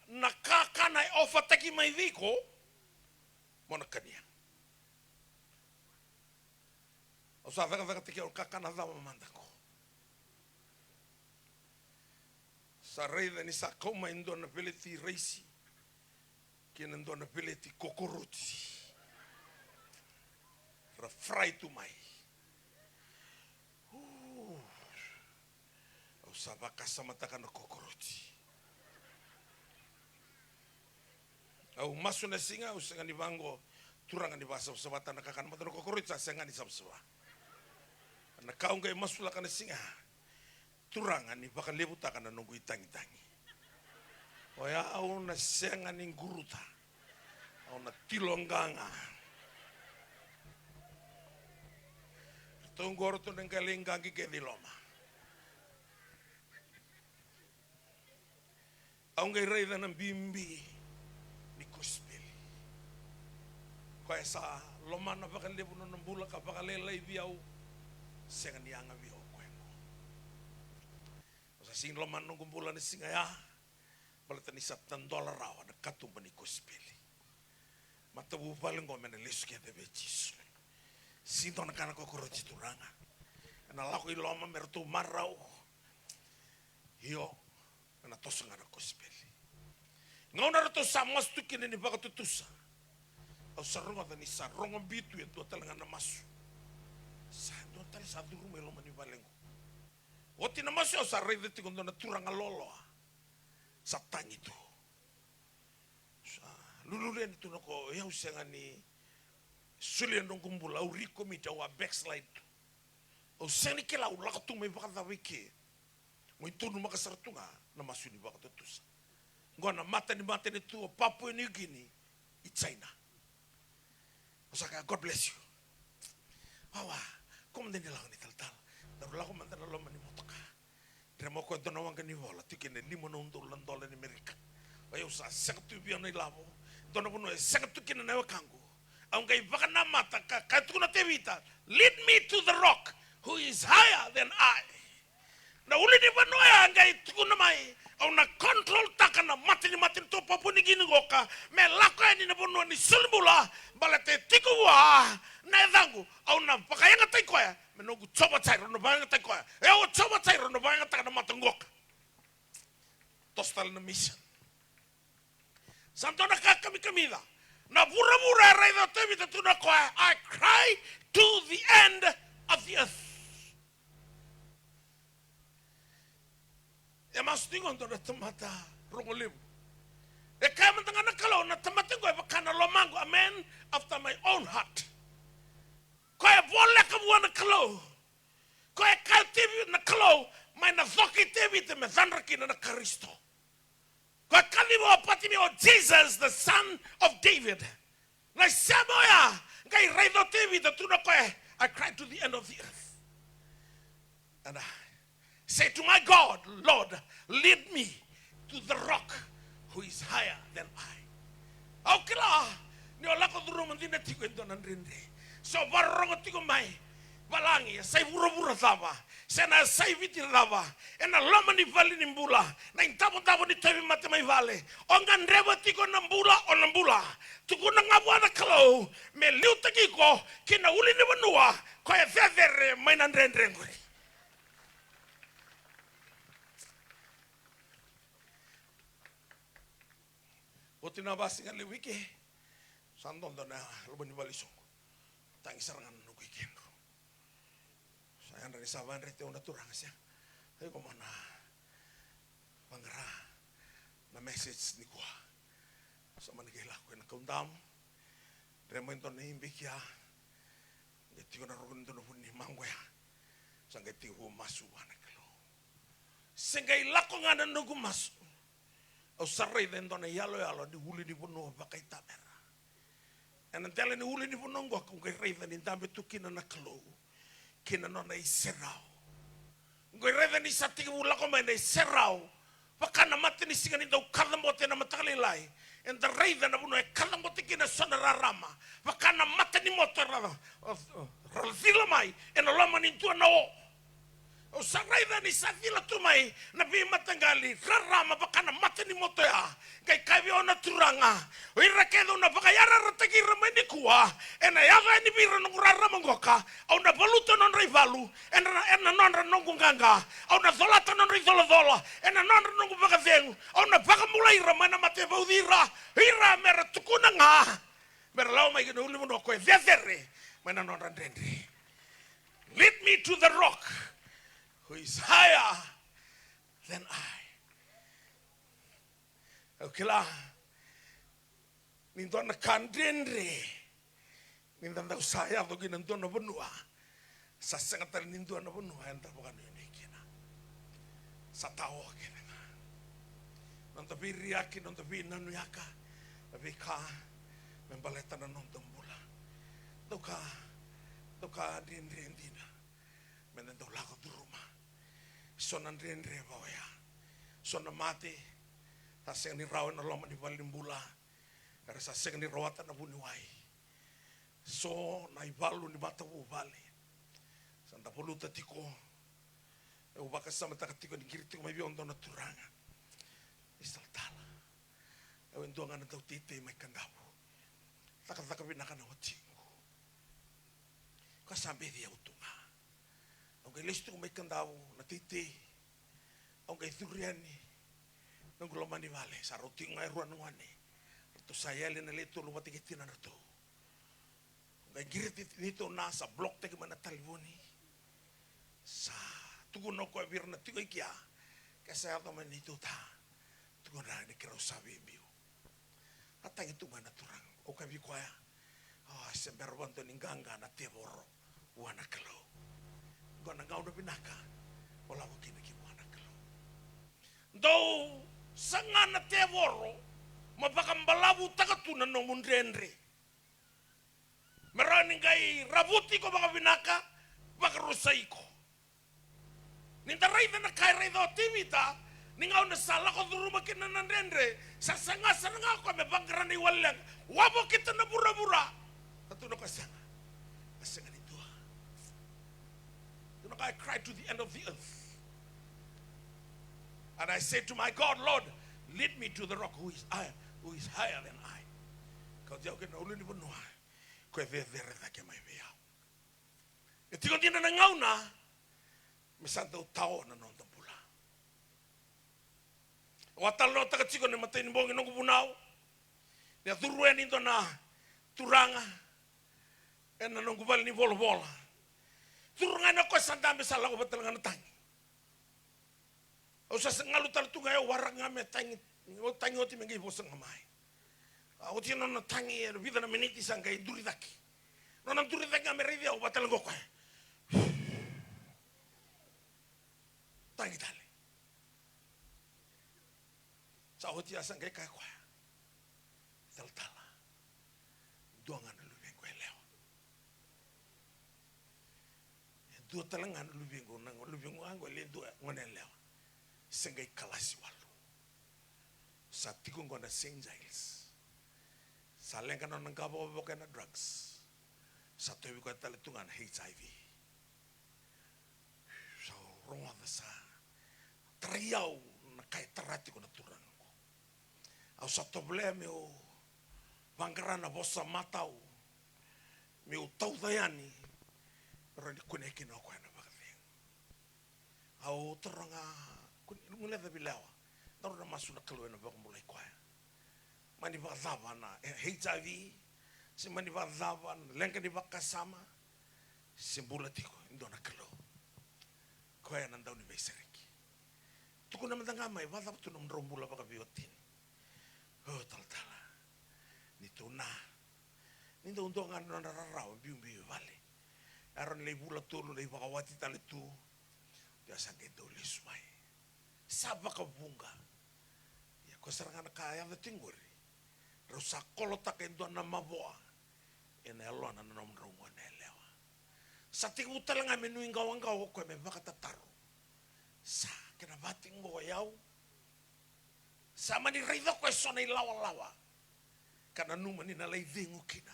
nakakana ofataki mai viko mona kania. Osa vega tiki o kakana dama mandako. Sa reida ni sa koma indona peleti reisi. Kina indona peleti kokoroti. Ra fry tu mai. Sabaka sama takana kokoroti. Au masu na singa usenga ni bango turanga ni basa sabata na kakana matano kokoroti sa senga ni sabsaba. Na kaunga masu la kana singa. Turanga ni baka lebu takana nunggu itangi-tangi. Oya au na senga ni guruta. Au na tilonganga. Tunggoro tu nengkalingangi ke diloma. Aunque rei da ng bimbi ni kuspili. Kaya sa loman na pakalibo ng bula ka pakalelay biyaw senga niyanga biyaw kweno. Sa sing loman ng bulan ni singaya balatan ni $7 rawa na katumba ni kuspili. Matabu paling ko menelis kaya debe chislo. Sinto na kana kokoro chituranga. Na lako I loma mertu marau. Hio na tosa ngana kospeli. Ngona rato samas tu kini ni baka tutusa. Au sarunga tani sarunga bitu ya tua talenga na masu. Sa tua tali sa duru me loma ni valengo. Oti na masu au sa reide tikondo na turanga loloa. Sa tangi tu. Sa luluren tu noko yau senga ni sulian dong kumbula au riko mi jawa backslide. Au seni ke lau lako tu me baka tawike. Mo itunu makasartunga na masu ni baka tutusa. Ngona mata ni tu Papua New Guinea I China. Osaka, God bless you. Wawa, como deni lang ni tal. Daru lako man tana loma ni motoka. Dremo ko dona wanga ni vola tikene limo no ndo landola ni Amerika. Wayo sa sangtu biya ni lavo. Dona bono sangtu kina na wakango. Aunga ibaka na mata ka tukuna tevita. Lead me to the rock who is higher than I. Na uli ni banoya ngai tukuna mai. Au na control takana matini to Papua New Guinea goka me lako ni na bono ni sulmula balate tikuwa na edangu au na pakayanga taikoya me no choba chairo no banga taikoya e o choba chairo no banga takana matangoka tostal na mission santona kamida na bura raido tevita tuna koya I cry to the end of the earth. E mas tingon to na tamata rongolim. E kaya man tanga nakalo na tamating ko e bakana lomango a man after my own heart. Ko e bolle ka buwan nakalo. Ko e kaya TV nakalo may nazoki TV te me zanraki na Kristo. Ko e kali mo apati mi o Jesus the son of David. Na samoya ngai raido TV te tuna ko e I cried to the end of the earth. And say to my God, Lord, lead me to the rock who is higher than I. Aukila, ni olako duro mandina tiko endo nandrinde. So barongo tiko mai, balangi, say burubura tava, sena say viti lava, ena loma ni vali ni mbula, na intabo ni tevi mate mai vale, onga ndreba tiko nambula o nambula, tukuna ngabuana kalo, me liuta kiko, kina uli ni wanua, kwa e vevere mai nandrendrenguri. Otina basi ngale wiki sandon dona lobo ni balisong tangi sarangan no kikendo saya ndari saban rete ona turang sia ay ko mana pangara na message ni ko sa man gila ko na kaundam remo into ni imbikia ngeti ko na rogon to no ni mangwa sa ngeti ho masu ana kalo sengai lako ngana no masu. O sarai dentro na yalo di huli di puno pakai tamera. En tele ni huli di puno ngwa kung kay rei ni tambe tu kina na klo. Kina no na iserao. Ngoi rei ni sati wula ko mai na iserao. Pakana mati ni singa ni dau kala mote na matakali lai. En the rei na puno e kala mote kina sona rarama. Pakana mati ni mote ralfila mai en lama ni tua na o. O sarai ni savila tumai na bi matangali rarama bakana matani motoya kai kavi ona turanga o irakedo na bakayara ratagi ramani kuwa ena yaga ni bi ranu rarama ngoka au na valuta non rivalu ena non ranongu nganga au na zolata non rizolozola ena non ranongu bakazengu au na bakamulai ramana mate baudira ira mera tukuna nga mera lau mai no ulimu no ko vezere mana non randendri. Lead me to the rock who is higher than I. Okila, nindona kandendre, nindanda usaya dogi nindona benua, sasengatan nindona benua yang terbukan ini kina, satawa kina, nonton biriaki nonton binanu yaka, tapi ka membaletan nonton bola, toka dindre dina, menentu lagu di rumah. Sonan rendre boya sona mati taseng ni rawan na loma ni balimbula kara saseng ni rawatan na bunuai so na ibalu ni mata bu bali santa poluta tiko e ubaka sama takatiko ni kiriti ko mai biondo na turanga istaltala e wendo ngana tau tite mai kandabu takataka binaka na watingu kasambe dia utunga Ang kay listo may kandaw, natiti. Ang kay turiani. Nang gulamani vale, sa ruting ngay ruan ngani. Ito sayali na lito lumatigitin na to. Ang girit nito na sa blok tagi mana taliboni. Sa tugon ako abir na tigoy kya. Kasi ako man nito ta. Tugon na ni kiraw sabi biyo. At ang ito man naturang. O kabi ko ya. Sember wanto ningganga na teboro. Wana kalo. Gana ngau na binaka. Wala mo kinaki wana kalo. Do sanga na teboro. Mapakambalabu takatunan no mundrenre. Meraning kay rabuti ko baka binaka. Baka rusay ko. Nintaray na nakairay do timita. Ningaw na sala ko duro makinanandendre. Sasanga-sanga nga ako may bangkaran ni walang. Wabo kita na bura-bura. Katuno ka sanga. Asanga nito. You know, I cried to the end of the earth. And I said to my God, Lord, lead me to the rock who is higher than I. Kau jauh ke naulu ni benua. Kau vere tak yang mai beau. Ketika dia nangau na, misanta utao na nonton pula. Watal no tak ciko ni matai ni bongi nongu bunau. Dia turuen itu na turanga. Na nongu bal ni bola. Turungan ako sandam besala ko batal ngana tangi. O sa ngalu tal tunga yo warang ngame tangi. O tangi oti mengi bosang ngamai. O ti no tangi e vida na miniti sangai duri daki. No nam duri daki ngame ridi o batal ngoko. Tangi tali. Sa oti asangai kai kwa. Tal-tala. Duangan lu bengko eleo. Dua talangan lu bengko nang lu bengko anggo le dua ngone eleo. Sengai kalasi walu. Sa tikung kona St. Giles. Sa lengkan nang kabo na drugs. Sa tuwi ko talitungan HIV. So ronga sa triau na kay tarati ko na turang ko. Au sa problema o bangkarana bosa matau. Meu tau dayani. Pero ni kunekin ako na bakling. Au teranga ngule da bilawa. Taro na masuna kalu na bak mulai kwa. Mani ba dava na HIV. Si mani ba dava lengka di bakasama. Simbulatiko indona kalu. Kwa na ndau ni beseriki. Tuko na madanga mai ba dava tu na rombula baka biotin. Oh tal-tala. Nito na. Nindo undongan na nararaw, biung-biung vale. Aron lay bula tulo, lay bakawati talitu. Biasa gendo lismay. Saba ka bunga. Ya ko serangan kaya na tinguri. Rusa kolota kendo na maboa. Ina elo na nomrongo na elewa. Sa tinguta lang amin nuing gawang-gawa ko, may baka tataro. Sa kinabating mo yaw. Sama ni raido ko so na lawa-lawa. Kana numa ni nalay vingo kina.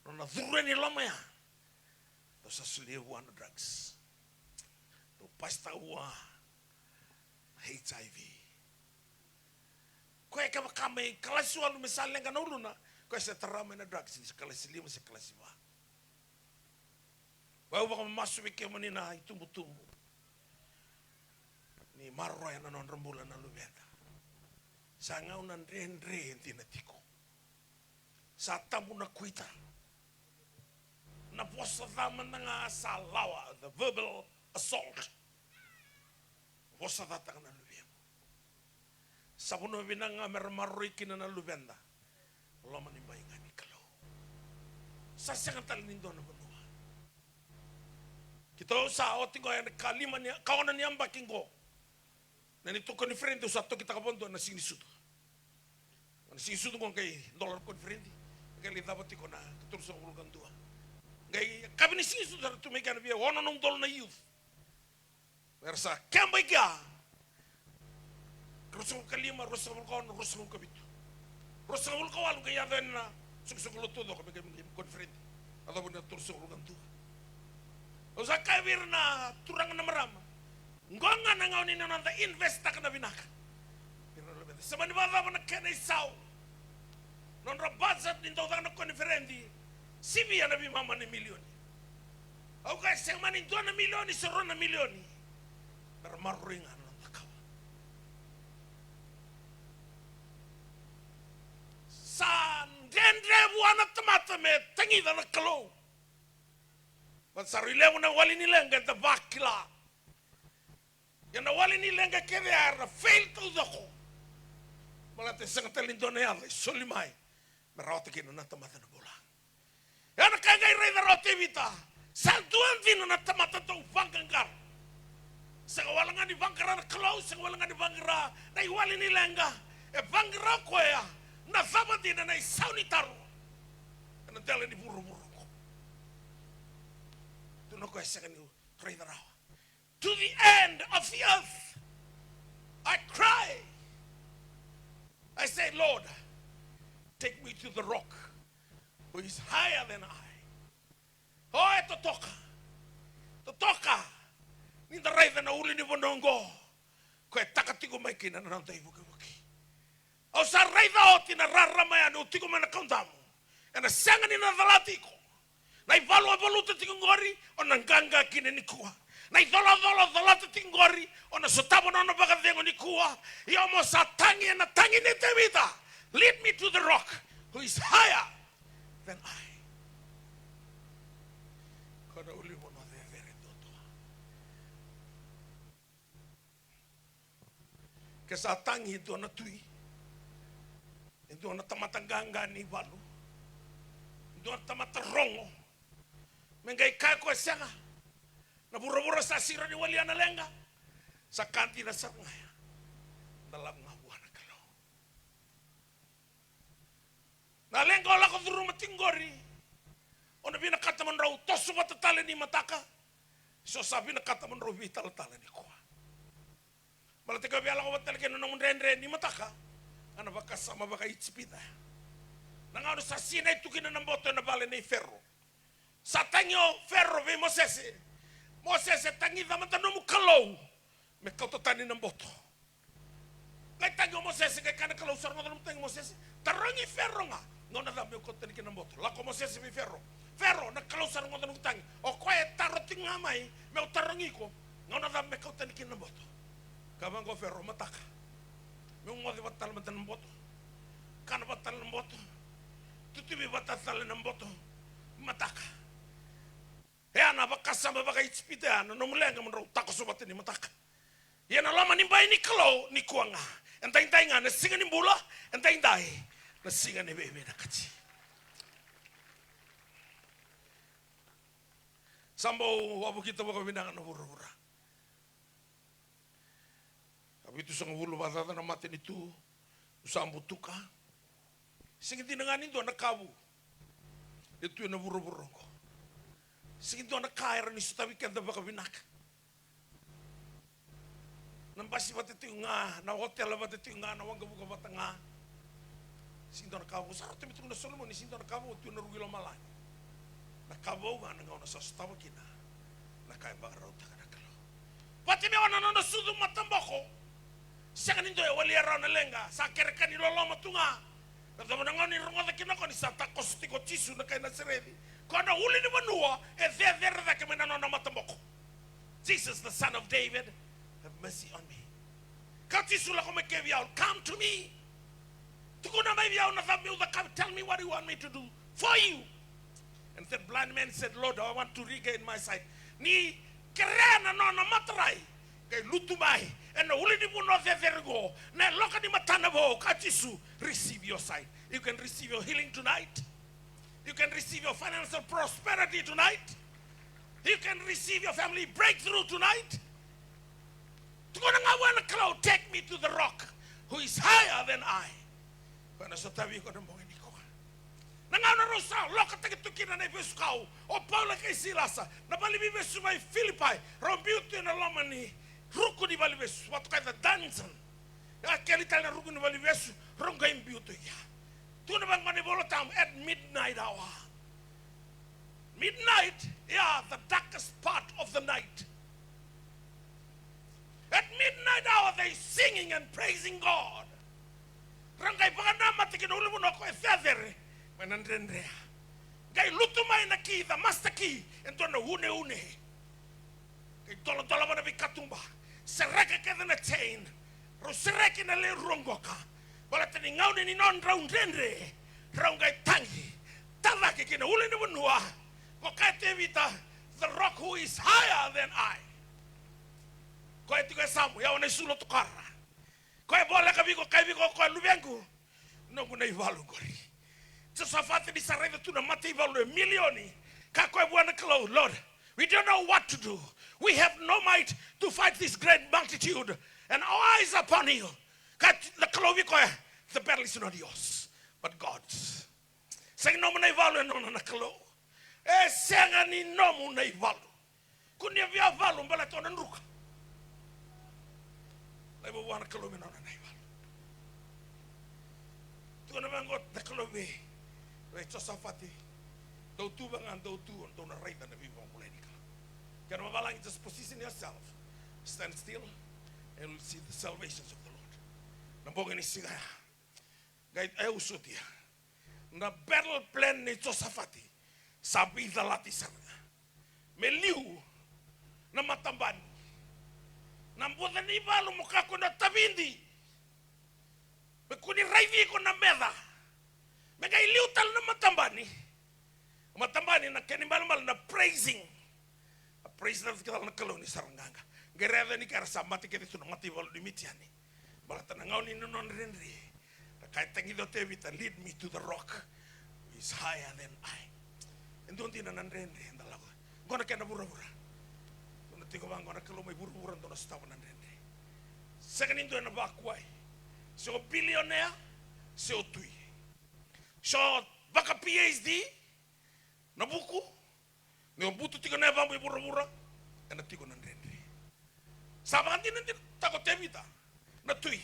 No na dure ni lama ya. To sa suliwa na drugs. To pasta wa HIV. Ko e ka kame kelas walu misalnya kan ulo na. Ko sa tarama na drugs ni kelas 5 sa kelas 5. Bawa ka masuk ke manina itumbu-tumbu. Ni marro ya non rembulan na lubenda. Sangau nan rendre tinatiko. Sa tamu na kuita. Na posa daman nga salawa, the verbal assault. Posa datang na lubem. Sa puno binang mermaroy kina na lubenda. Wala manimbay nga ni kalo. Sa siyangatal nindo na benua. Kita sa oting ko yan kalima niya, kawanan niya baking ko. Na nito konferente sa to kita kapondo na sinisuto. Na sinisuto ko kay dollar konferente. Kay dapat ko na katulsa ko lugan dua. Kay kami ni sinisuto sa tumikan biya wono nung dol na youth. Versa kambay ka. Rusong kalima, rusong ko, rusong kabito. Rusong ko walu kaya dan na suksok lo todo kami kay konferente. Atau na tulsa ko lugan dua. O sa kabir na turang na marama. Ngonga na ngaw ni nananda invest ka na binaka. Sa manibala mo na kena isaw. Non rabazat ni daw na konferendi. Sibi ya nabi mama ni milyon. Au ka seng manin 2 milioni serona milioni. Bermaringan nakau. San dendre buana temata me tangi da nakalo. Mansarile una wali ni lenga da bakila. Yana wali ni lenga keve ara fail to doko. Malate sangata lindone ale solimai. Merauta kina na temata na bola. Yana kagai rei da rote vita. Santuan vina na temata to bangkangar. Segawalangan di bangkara na kalau segawalangan di bangkara na iwali ni lenga. E bangkara ko ya. Na sabati na isauni taro. Na dele ni buru-buru. To the end of the earth, I cry. I say, Lord, take me to the rock who is higher than I. Oh, totoka. Ni the raida na uli ni bonongo. Ko takatigo mai kina na ntai buki. O sa raida oti na rarama ya no tigo mana kauntamu. Ana sanga ni na valatiko. Na ivalu tingori ona nganga kine nikua. Na idola tingori ona sotabo na baga dengo nikua. Yomo satangi na tangi ne tevita. Lead me to the rock who is higher than I. Kada uli bono vere toto. Ke satangi itu na tui. Itu na tamatanganga ni valu. Itu na tamaterongo. Mengai kako senga na buro-buro sa sira ni wali ana lenga sa kanti na sarngaya dalam ngawa na kalau na lenga ola ko duru matinggori ona bina kata man rau tosu wata tale ni mataka so sabi na kata man rau vital tale ni ko malate ka biala ko batal ke no rendre ni mataka ana baka sama baka itspita na ngano sa sina itu kina namboto na bale ni ferro. Satangyo ferro ve Mosese tangi dama tanomu kalau me kau tani ng boto. Kay tangi Mosese kay kana kalau sarno tanomu tangi Mosese tarangi ferro nga ngona dama ko tani ng boto. Lako Mosese mi ferro na kalau sarno tanomu tangi o koe taroting ngamai me tarangi ko ngona dama me kau tani ng boto. Kabang ko ferro mataka me ngodi batal ng boto kana batal ng boto tutubi batal ng boto mataka. Yana bakasa mabaka itspita na nomulenga mro takosobate ni mataka. Yana lama nimbai ni kalau ni kuanga. Entai nga na singa ni bula, entai na singa ni bebe na kati. Sambo wabu kita baka binangan na hura-hura. Habitu sang hulu batata na mati nitu usambu tuka. Singa tinanganin do na kabu. Itu na hura-hura ko. Sinto na kaira ni sutabi kanda baka binak. Nambasi batiti nga, na hotel batiti nga, na wangga buka batanga. Sinto na kabo, sarap timitung na Solomon, sinto na kabo, tu na rugilo malay. Na kabo nga, na sa sutabi kina, na kaya baka rauta ka na kalo. Pati mi wana na sudu matambako, siya kanindo wali araw na lenga, sa kere kanilolo matunga. Nagdama na nga ni runga na kinako, ni sa takos tiko chisu na kaya nasiredi. Kono uli ni manua e there da ke menano na matamboko. Jesus, the son of David, have mercy on me. Kati sula ko mekeviao, come to me. Tukuna mai viao na fammi uda come tell me what you want me to do for you. And the blind man said, Lord, I want to regain my sight. Ni kerena no na matrai. Kay lutumai. And the uli ni muno there go. Na loka ni matanabo katisu receive your sight. You can receive your healing tonight. You can receive your financial prosperity tonight. You can receive your family breakthrough tonight. Take me to the rock who is higher than I. Nangana rosa loka takitukina na besu kau. O Paula kay Silasa na balibi besu may Philippi. Rombiutu na lomani ruku di balibi besu. Watu kay the dungeon. Ya kelita na ruku di balibi besu. Ronga imbiutu ya. Tuna bang manibolo tam at midnight hour. Midnight, yeah, the darkest part of the night. At midnight hour, they singing and praising God. Rangay panganama tikinuli mo ko efedere. Manandrendrea. Kay lutumay na ki, the master key, and to na une. Kay tolo mana bikatumba. Sereka kada na chain. Ro sereka na le rongoka. Wala tani ngaune ni non round rendre. Raungai tangi. Tavake kina ule ni bunua. Kokate vita, the rock who is higher than I. Ko eti ko samu ya one sulo tukara. Ko e bola ka viko ko lubengu. No kuna ivalu gori. Josaphat di sarega tuna mate ivalu milioni. Ka ko e buana klo Lord. We don't know what to do. We have no might to fight this great multitude, and our eyes upon you. Ka the klo viko the battle is not yours, but God's. Saying no muna ivalu no na klo. E senga ni no muna ivalu. Kunya via valu mbala tona nruka. Lebo wana kalomi na naival. Tu na mangot na kalomi. Wei Josafati. Do tu bangan do tu on na raida na vivo politica. Can mabalang just position yourself. Stand still and you'll see the salvations of the Lord. Namboga ni sigaya. Gait eusutia. Na battle plan ni Josafati. Sabi dalati sarga. Meliu na matambani. Nambuda ni balu muka ko na tabindi. Bekuni raivi ko na meda. Mega iliutal na matambani. Matambani na kenimbal na praising. A praise na kita na kaloni saranganga. Gereda ni karasa mati kete tu na mati balu dimitiani. Balata na ngauni no non renri. Kaya tangido te vita lead me to the rock who is higher than I. Endundi na nan renri ndalago. Gona kena bura-bura. Tigo bang gona kalau mai buru-buran to na stawa nan rende. Second into na bakwai. So billionaire, so tui. So baka PhD na buku. Ni butu tigo na bang mai buru-bura na tigo nan rende. Sabangan din tako tevita na tui.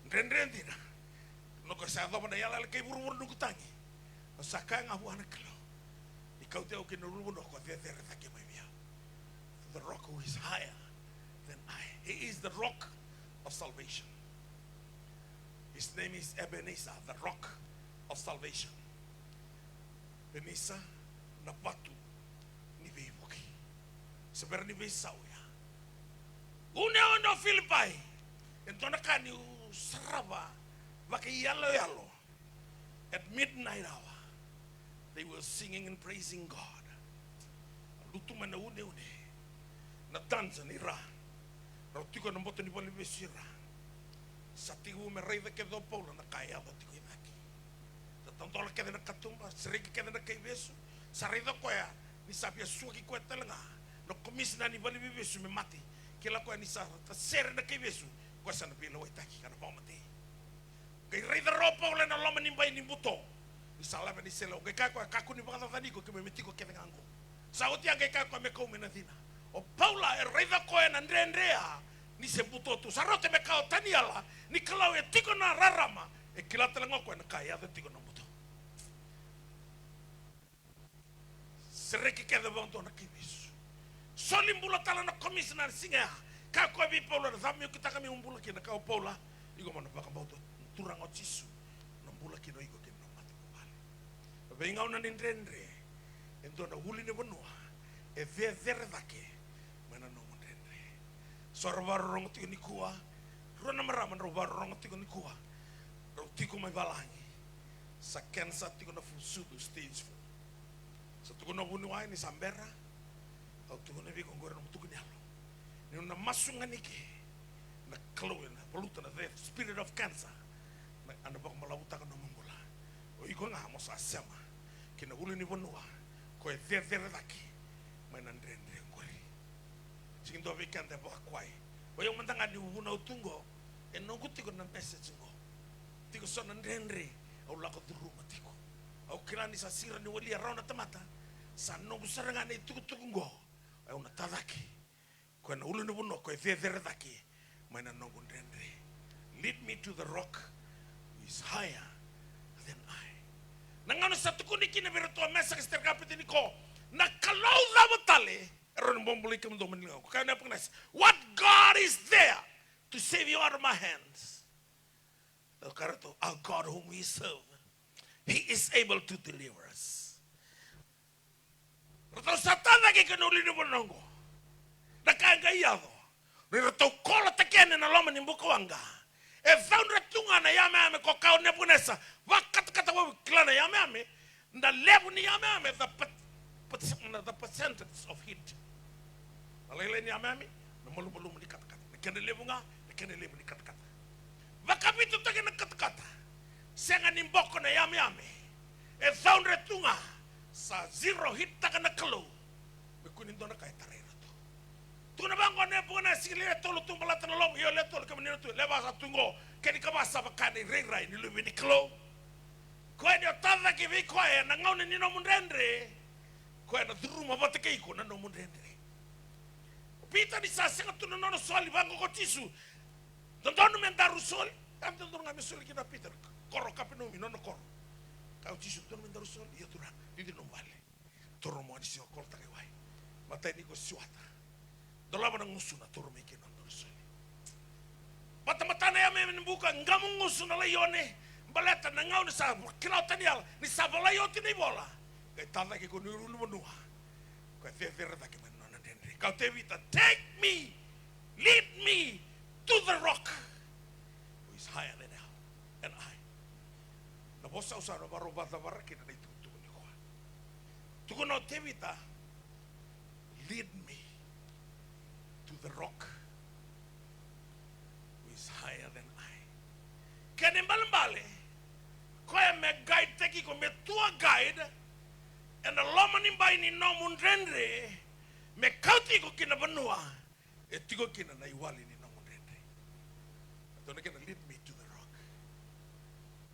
Rende na. No ko sa do na yala kay buru-bura no kutangi. Saka nga buana klo. Ikaw te o kinuru no ko te ta ke mai bia. The rock who is higher than I. He is the rock of salvation. His name is Ebenezer, the rock of salvation. Ebenezer na batu ni veivoki. Sebenarnya ni veisauya. Uno Filipai. Entona kani saraba baki yalo. At midnight hour, they were singing and praising God. Lutumana une. Na danza ni ra. Rau tiko na moto ni bali besira. Sa tigu me rei ke do Paula na kaya do tiko idaki. Sa tantola ke na katumba, sreki ke na kay besu. Sa rei do koya ni sapia suki ko telanga. No komis na ni bali besu me mati. Kila ko ni sa ta ser na kay besu. Ko sa na pila wai taki kana pa mati. Kay rei do Paula na loma ni bai ni buto. Ni sala ni selo. Kay ka ko ni baka tani ko ke me metiko ke ngango. Sa oti ang kay ka ko me ko me na dina. O Paula e rei ko en Andrea ni se buto tu sarote me kao taniala ni kalau e tiko na rarama e kilata lango ko na kaya de tiko na buto sereki ke de bonto na kibis solimbula tala na commissioner singa ka ko bi Paula da mi kita kami umbula ki na ka Paula igo mana baka boto turang o chisu na mbula ki no igo ki no mati ko vale be ngau na ndendre endo na huli ne bonua e ve dake sorbar rong tiko ni kuah, rona maraman robar rong tiko ni kuah, tiko mai balangi, sa cancer tiko na fusudu stage 4, sa tiko na bunuai ni sambera, au tiko na biko ngora na tiko ni halo, ni na masunga niki, na kloe na poluta na the spirit of cancer, na anda bak malabuta ka na mongula, o iko nga mo sa sema, kina uli ni bunua, ko e the daki, mai na ndrendre. Sindo weekend de bakwai. Oyong mantanga ni una utungo e non kutiko na message ngo. Tiko sona ndendre au la ko duruma tiko. Au kirani sa sira ni wali around tamata. Sa no gusaranga ni tukutungo. Ai una tadaki. Ko na ulu ni buno ko e federe daki. Maina no ndendre. Lead me to the rock who is higher than I. Nangano sa tukuni kina virtua message ter kapite ni ko. Na kalau la batale. What God is there to save you out of my hands? Our God whom we serve, He is able to deliver us. Rato satana ke kanuli ni bonongo. Nakanga iyado. Rato kola tekene na loma ni mbukawanga. E found tunga na yame ame ko kau nebunesa. Wakat kata wa klana yame ame. Nda lebu ni yame ame the percentage of heat. Alele ni yame ame. Na malu ni kata. Kene lebu nga, kene lebu ni kata. Wakabitu take na kata. Senga ni mboko na yame ame. E found tunga. Sa zero hit taka na kalo. Mekunin dona kaya tarera to. Tuna bango ne puna sili tolo tumbala tana lom yo le tolo kamini tu leva sa tungo keni kabasa bakani reirai ni lubi ni kalo. Koe ni otava ki vi koe na ngaune ni no mundendre. Koe na duruma bote keiko na no mundendre. Pita ni sa senga tuna nono soli bango kotisu. Dondono mendaru soli. Kam dondono ngami soli kina Peter. Koro kapinu mi nono koro. Kau tisu dondono mendaru soli ya turang. Didi no vale. Toro mo adisi okol take wai. Matai ni ko suata. Dolaba na ngusuna toro me kena no soli. Mata-mata na ya me mbuka ngamu ngusuna la yone. Baleta na ngau ni sa kila tanial ni sa bala yoti ni bola. Kai tanda ke ko niru lu menua. Kai fefere ta ke menona dendre. Kau te vita take me. Lead me to the rock who is higher than hell and I. Na bosa usara baro bata baraki na itu. Tukuno tevita, lead me to the rock who is higher than I. Kene mbalimbali, koe me guide teki ko me tua guide, and the loma nimbai ni no mundrendre, me kauti ko kina banua, e tiko kina na iwali ni no mundrendre. Atone kena lead me to the rock.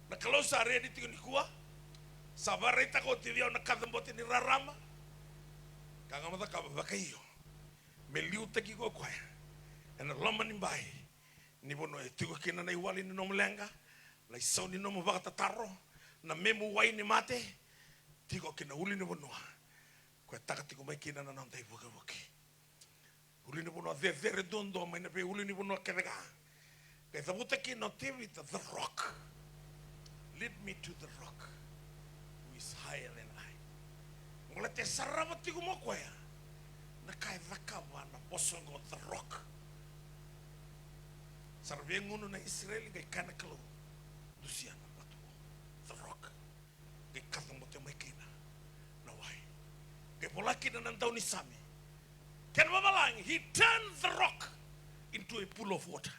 Na kalau sa ready tiko ni kuwa, sabarita ko tiviao na kadambote ni rarama. Kangamata kababakayo. Meliu teki ko kwaya. Ena loma ni mbai. Ni bono e tigo kina na iwali ni nomu lenga. La isau ni nomu baka tataro. Na memu wai ni mate. Tigo kina uli ni bono. Kwa taka tigo mai kina na nanta ibuke buke. Uli ni bono vere dondo. Mai na pe uli ni bono kerega. Kaya tabuta kina tivita the rock. Lead me to the rock is higher than I. Ngole te sarava tigu mo koya. Na kai vakava na bosongo the rock. Sarve ngunu na Israeli kai kana kalo. Dusia na batu. The rock. Kai katamo te maikina. Na wai. Kai polaki na nandau ni sami. Ken mabalang, he turned the rock into a pool of water.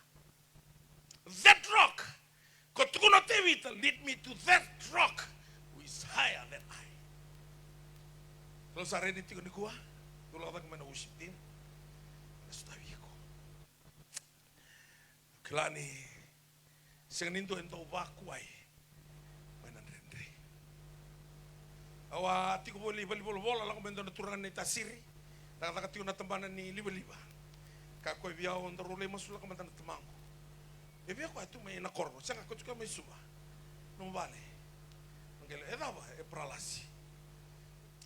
That rock. Kotukuno te vita, lead me to that rock is higher than I. Kalau sa ready tigo ni kuwa, tulo ka man worship team. Nasta viko. Klani sing nindo ento bakwai. Manan rendre. Awa tigo boli bola la komendo na turangan ni tasiri. Nakaka tigo na tambanan ni liba. Ka ko biao on role masula ka man tamango. E via ko atu may na korbo. Sanga ko tuka may suba. No vale. Edava e pralasi.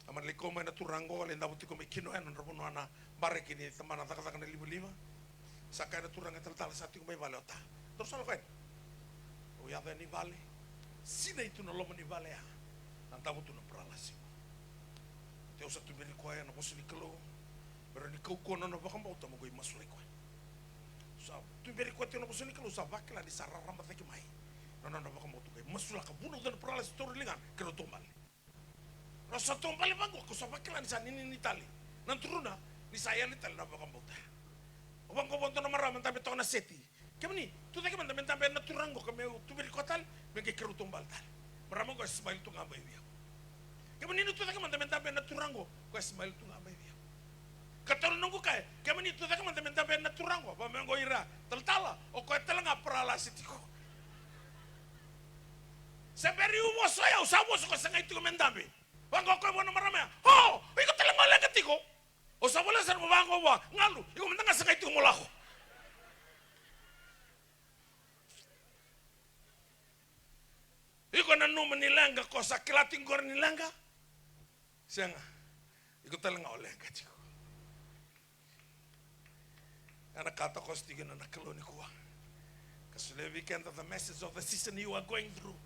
Aman liko mai na turango le ndabuti ko me kino en robono ana bareki ni tamana taka na libu. Saka na turanga tal sati ko mai vale ota. Terus solo kan. O ya ni vale. Sina itu no lomo ni vale ya. Nantabutu na pralasi. Te usa tu beri ko ya na posuli kelo. Pero ni ko kono no bakam bauta mo ko masuli ko. Sa tu beri ko te no posuli kelo sa bakla di sararamba teki mai. No bakam bauta ko masula ka buno dan pralasi torulingan kero tombal. Rasa tombal bango ko sa bakla ni sa ni tali. Nantruna ni saya ni tali na bakam bauta. Obang ko bonto na maraman tabi to na seti. Kemni, tu teki man tabi na turango kami tu beri ko tal, begi kero tombal tal. Maramang ko smile tu ngabay biya. Kemni tu teki man tabi na turango ko smile tu ngabay biya. Katol nunggu kay, kemni tu teki man tabi na turango, pamengo ira taltala o ko talanga pralasi tiko. Seberi umo saya usabo ko sa ngay tiko mendabe. Bango ko mo na marama. Oh, iko talanga lang tiko. O sa wala sa bango wa ngalu, iko mendanga sa ngay tiko mo lako. Iko na numa nilanga ko sa kilating gor nilanga. Senga. Iko talanga olenga tiko. Anak kata ko stigen na nakaloni ko. Kasi the weekend of the message of the season you are going through.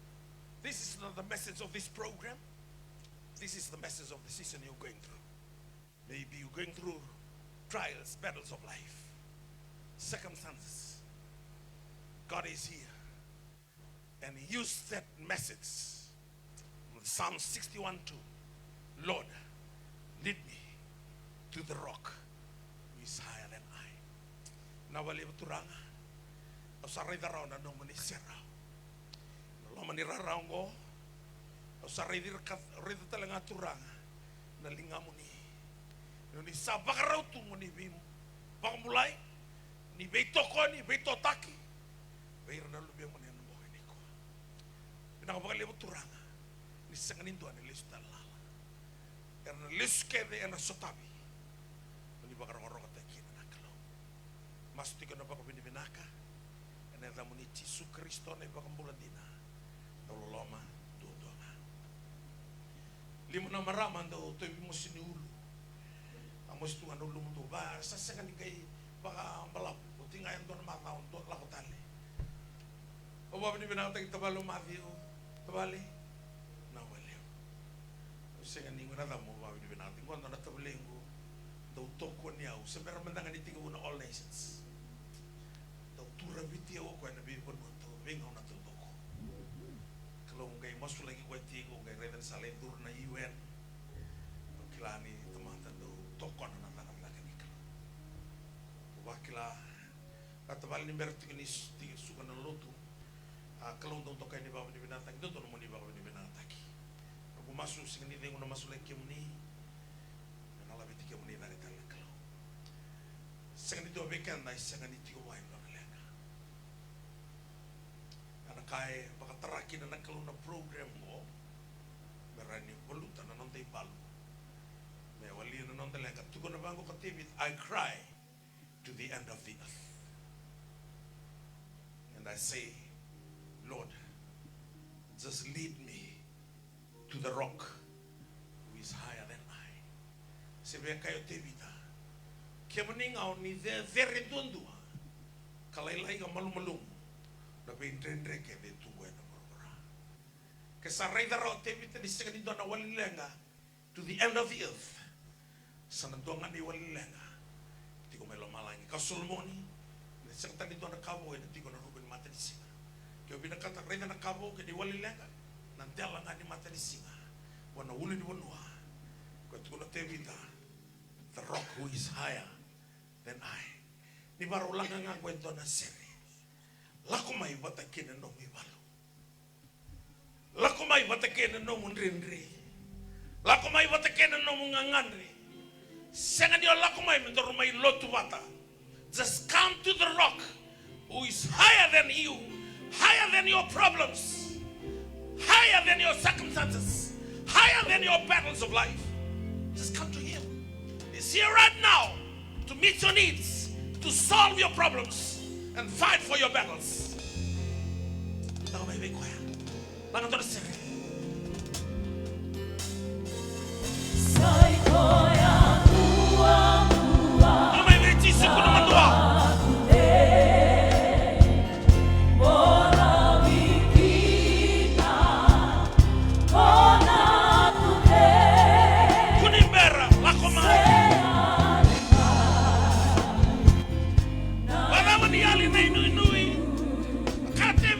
This is not the message of this program. This is the message of the season you're going through. Maybe you're going through trials, battles of life, circumstances. God is here. And he used that message. Psalm 61:2. Lord, lead me to the rock who is higher than I. Nawali turanga. Usaray daraw na nung manisiraw. Nalo maniraraw ko. Usaray rito talaga turanga. Nalinga mo ni. Nung isabak raw ito mo ni Bim. Pakamulay. Ni Beito ko, ni Beito Taki. Bayar na lubiyang mo niya ng buhay ni ko. Pinakapakali mo turanga. Nisanganin doon, nilis talala. Karena nilis kede na sotabi. Nung iba karong-karong kataki na nakalaw. Mas di ko na baka binibinaka. Kaya na mo ni Jesu Kristo na iba kambulan din na. Naloloma, doon na. Limo na maraman daw, ito mo siniulo. Amos ito nga nung lumuto. Ba, sasangan kay baka malap. Buti nga yan doon na mataon, doon lang ko tali. O ba binibinaka tabalo mati o tabali? Nawaliw. Kasi nga ningo na tamo, ba binibinaka. Kung ano natabaling ko, daw toko niyaw. Sa meron man nga nitingo ko na all nations. Daw turabiti ako kaya nabibon mo ito. Bingaw na ito ko. Kalau kay mas lagi ko iti ko, kay redan sa lentur na UN. Kilani teman-teman daw toko na natangan lagi ni kalau. Wakila, katabal ni berti ni suka na luto. Kalau untuk kay ni bawa ni binatang, itu tuh ni bawa ni binatang. Aku masuk sini ni tengok nama sulai kiamuni. Dan Allah beti kiamuni dari tarik kalau. Sengan itu abekan, nai sengan itu wain orang leka. Anak kaya bakat terakin anak kalau na program mo, berani belutan anak nanti balu. Mewali anak nanti leka. Tukar na bangko katibit, I cry to the end of the earth, and I say, Lord, just lead me to the rock who is higher than I. Sebab kayo tebita, kaya meningaw ni very tundua, kalailai ka malum-malum, na pinrendre kaya de tungguan na murmura. Kasaray daraw tebita ni second ito na walilenga to the end of the earth. Sanandungan ni walilenga, di ko may lumalangi. Kasulmoni, second ito na kaboy, di ko na rubin mata di singa. Kaya binakata reda na kabo kaya diwali lenga nanti ala nga ni mata ni singa wana uli ni wanua kaya tukuna tebita the rock who is higher than I ni baro lang nga kwento na seri lako may batakin na nung ibalo lako may batakin na nung rinri lako may batakin na nung nganganri senga niyo lako may mendoro may lotu bata just come to the rock who is higher than you, higher than your problems, higher than your circumstances, higher than your battles of life. Just come to him. He's here right now to meet your needs, to solve your problems, and fight for your battles.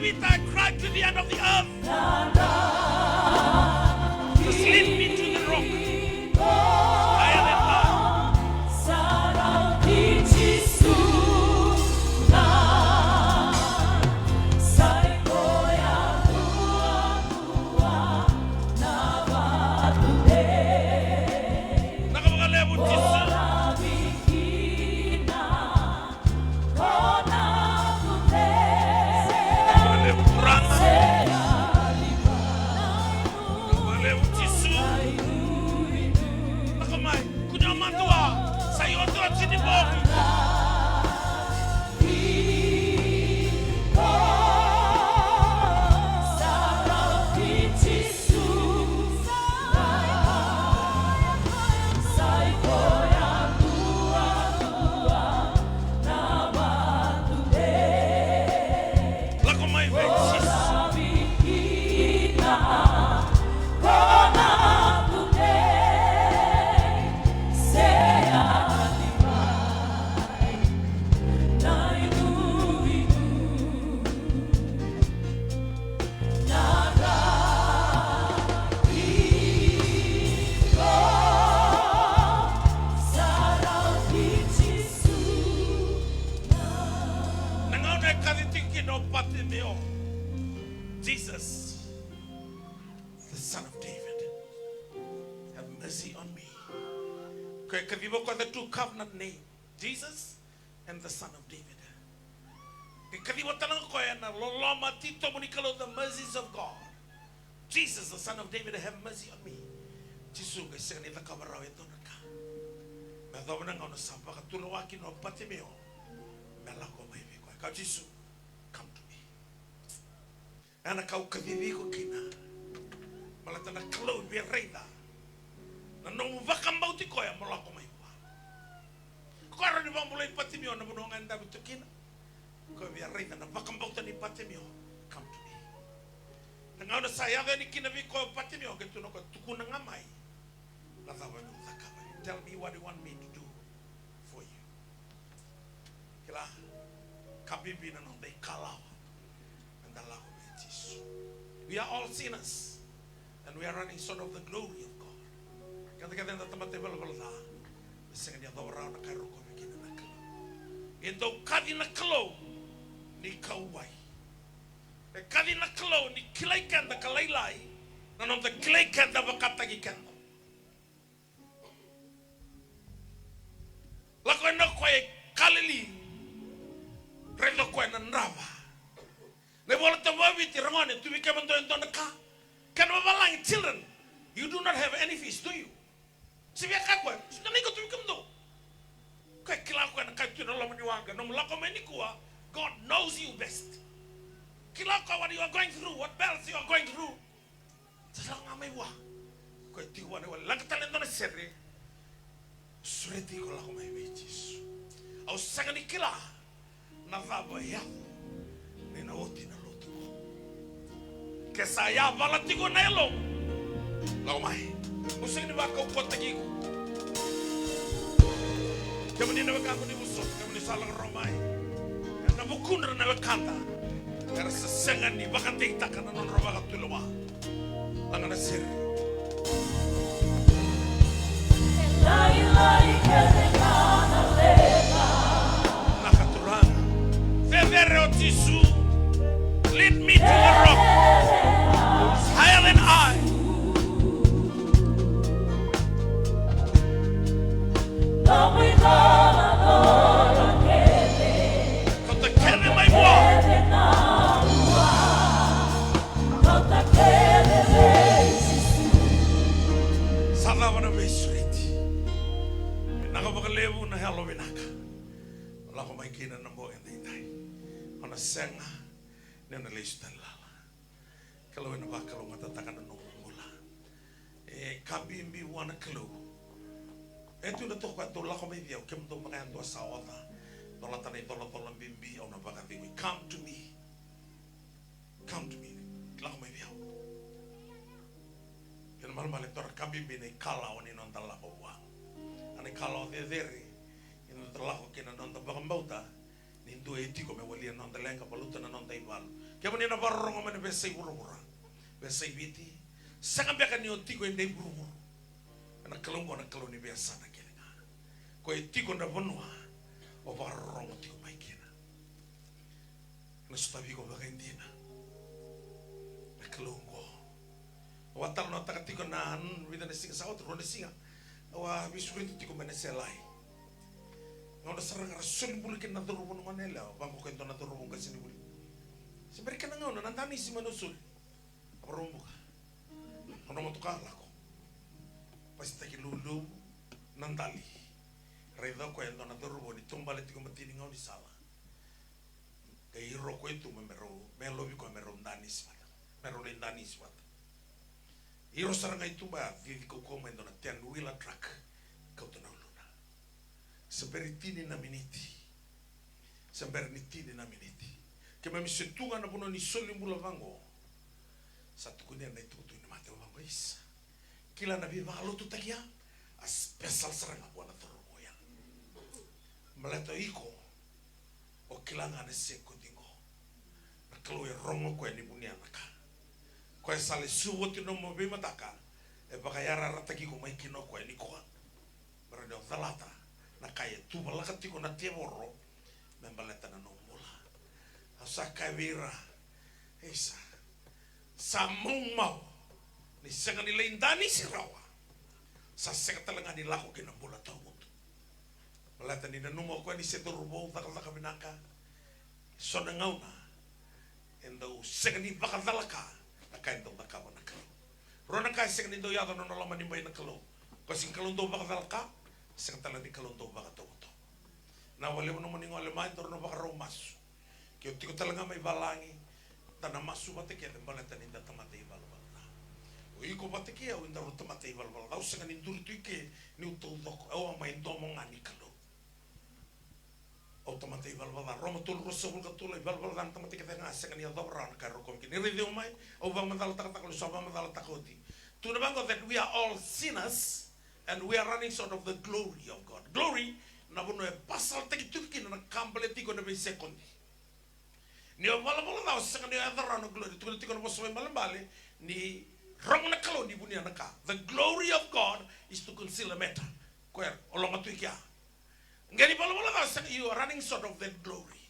I cried to the end of the earth. Just lead me to the rock. Higher than kaditiki no patimeo. Jesus, the Son of David, have mercy on me. Koe kavivo ko the two covenant name, Jesus and the Son of David. Ke kavivo tanang koe na loloma tito munikalo the mercies of God. Jesus, the Son of David, have mercy on me. Jisu ke sengani ta kabarau ito naka. Me dovna ngau na sapa ka tulawaki no patimeo. Me lako mai koe. Kau Jisu, come to me. Ana kau kavivi ko kina. Malata na kalau be reida. Na no vakambau ti koe malako mai pa. Ko ara ni bambulai patimeo na bunongan da bitukina. Ko be reida na vakambau tani patimeo. Come to me. Nangau na saya ni kina vi ko patimeo ke tuno ko tukuna ngamai. La tawa no zakaba. Tell me what you want me to do for you. Kila kabibi na no dei kalawa. Andala ko be Jesus. We are all sinners and we are running short of the glory of God. Kata-kata na tempat tebal balda. Senga dia tahu orang nak karo ko bikin na kalo. Ito kadi na kalo ni kauwai. Kadi na kalo ni kilai kanda kalailai. Nanom ta kilai kanda bakatagi kanda. Lako na koe kalili. Relo koe na nrava. Ne bola ta wawi ti rangone tu bika mando ento na ka. Kan mabalang children. You do not have any fish, do you? Sibia ka koe. Sudah niko tu bika mando. Koe kila koe na kai tu na lamani wanga. Nom lako meni kuwa. God knows you best. Kila koe what you are going through. What bells you are going through. Salang amai wa. Koe tiwa ne wala. Langka talento na sere. Sureti ko lako mai Jesus. Au sangani kila na vaba ya ni na oti na lotu. Ke saya valati ko na elo. Lako mai. Usang ni ba ko potagi ko. Kamu ni na ka ko ni musot, kamu ni salang romai. Na bukun na kanta. Kaya sa sangani baka tikta ka na non roba ka tuluma. Ang na sir. Nakaturang Fevero Tisu, lead me to the rock higher than I. Kota kene mai mua. Sana wana mesuriti. Nakapakalewu na Halloween aka. Wala ko makikita ng buhay na itay. Ano senga, niya nalays na lala. Kalawin na ba kalong matatakan na nung mula. Kabimbi wana kalaw. Ito na to kwa to lako may diyaw. Kim to makayan to asawa ta. Tola tanay tola bimbi. O na baka tingoy. Come to me. Come to me. Lako may diyaw. Yan malmalik to kabimbi na ikalaw ni nong talako wang. Ani kalau vedere in trabajo que no anda bagambauta nindu etiko me walia no anda lenka baluta no anda ibal que bani na barro ngome ne besai burura besai biti sanga beka ni otiko ende bururu na kalongo na kaloni besa na kelenga ko etiko na bonwa o barro ngotiko maikena na stavi ko bagendina na kalongo o atal no takatiko na vida na singa sa otro na singa wa bisurin tiko meneselai ngono sarang rasul bulikin na turubon manela bangko kento na turubon kasi ni buli siberi kana ngono nantani si manusul rombo ka ono mo tukala ko pasta ki lulu nantali reda ko ento na turubon itumbale tiko matini ngau di sala kay ro ko itu melo bi ko mero ndani sipata mero ndani sipata iro saranga itu ba di ko komendo na tian wila truck kau tena luna seberitini na miniti na miniti ke mami setunga na bono ni soli mula vango satu kunia na itu ni mate vango is kila na viva lo tu takia a special saranga buana toro ya meleto iko o kila ngane seko dingo na kalo e rongo ko ni bunia naka ko sale suwo tino mo be mataka e bakayara rataki ko mai kino ko ni ko berado talata na kaya tu balakati ko na tiemoro membaleta na nomula sa kawira isa sa mung mau ni senga ni leindani si rawa sa senga talanga ni lako kinambula tau mutu malata ni nanumo ko ni seturubo taka binaka sona ngauna endo senga ni bakal talaka nakaendo nakawa nakalo rona kai senga ni do yado no lama ni bay nakalo ko sing kalon do bakal talaka senga talanga ni kalon do bakal tau mutu na wale mo ni ngole mai torno bakal romas que eu tigo talanga mai balangi tana masu bate que de baleta ninda tamate bal bal o iko bate que eu inda tamate bal bal au senga ninduri tu que ni o todo o mai ndomo ngani kalo o tamate bal bal roma tul rosa bulga tul bal bal dan tamate que tenga senga ni dobra ka ro kom que ni rede mai o va mandal tak tak lo so va mandal takoti to the bango that we are all sinners and we are running short of the glory of God. Glory na bono e pasal taki tuki na kambaleti ko na be sekondi ni wala daw sa kanya adara no glory tukul tikon mo soy malambale ni rong na kalo ni bunia naka the glory of God is to conceal a matter kwer olong atu kya ngani wala daw sa you are running short of that glory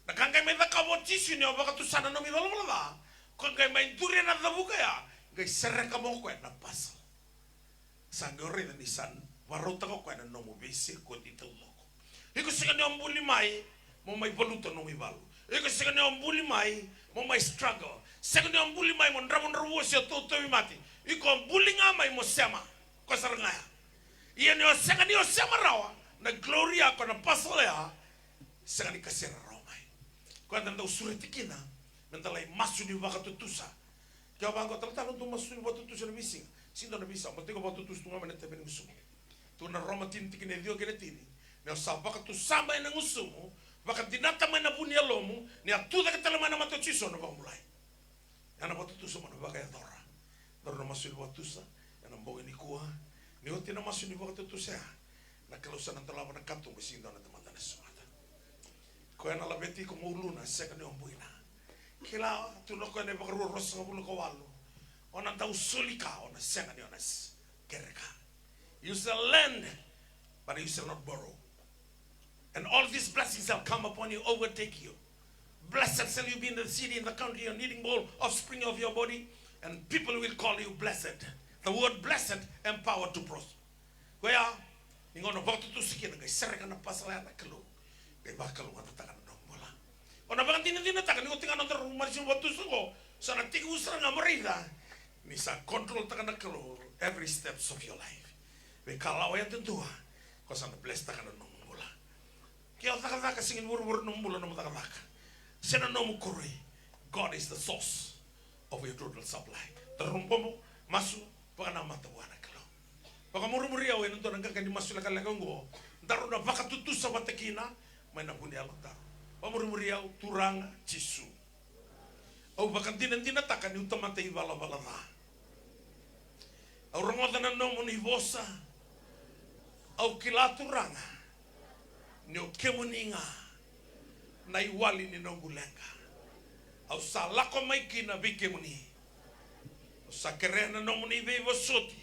nakangay may nakabo tisyo ni baka tu sana no mi wala da kangay may dure na dabuka ya gay serre ka mo kwen na pasal sangore ni san warota ko kwen no mo bisi ko dito loko iko siga ni ombuli mai mo may baluto no mi balu iko sega ne ombuli mai mo mai struggle sega ne ombuli mai mo ndra wo se to mati iko ombuli nga mai mo sema ko saranga ia ne o sega ni o sema rawa na gloria ko na pasal ya sega ni kasera rawa mai ko anda usure tikina mentala masu ni waka tutusa ke bango tratando do masu ni waka tutusa ni missing sindo na bisa mo tiko waka tutusa tunga menete ben usumo tu na roma tin tikine dio ke tini ne o sa waka tu samba na usumo baka dinata mana punya lomu ni atuda ke tala mana mato chiso no mulai ana botu tu somo no baka ya dora no masul botu sa ana mboga ni kuah ni oti na masul ni botu tu sa na kalau sana tala na kanto mesindo na tamata na sumata ko ana la beti ko muluna seka ni ombuina kila tu no ko ne baka ro rosa bulu ko walu ona ta usulika ona seka ni ona kereka you shall lend but you shall not borrow. And all these blessings shall come upon you, overtake you. Blessed shall you be in the city, in the country, your needing all offspring of your body, and people will call you blessed. The word blessed, empowered to prosper. Kaya, ningono waktu tu sikit ngai serang na pasala na kelu. Kaya bakal ngata takan nong bola. Ona bakan tina takan ningo tinga nontor rumah sin waktu suko. Sana tiga usra ngamerida. Nisa control takan na kelu every steps of your life. Kaya kalau yang tentu, kau sana bless takan nong. Kaya taka singin wur numbula no taka. Sena no mukuri. God is the source of your total supply. Terumpo mo masu pagana matawana kalo. Pag murumuri aw eno to nangkakani masu la kalagongo. Daru na baka tutu sa batakina may nabuni alok daru. Pamurumuri aw turang chisu. Aw bakan dinan taka ni utamantay bala da. Aw rangodan no muni bosa. Aw kilaturanga. Ni o kemuninga na iwali ni nongulenga au sa lako mai kina bi kemuni o sa kerena no muni be vosoti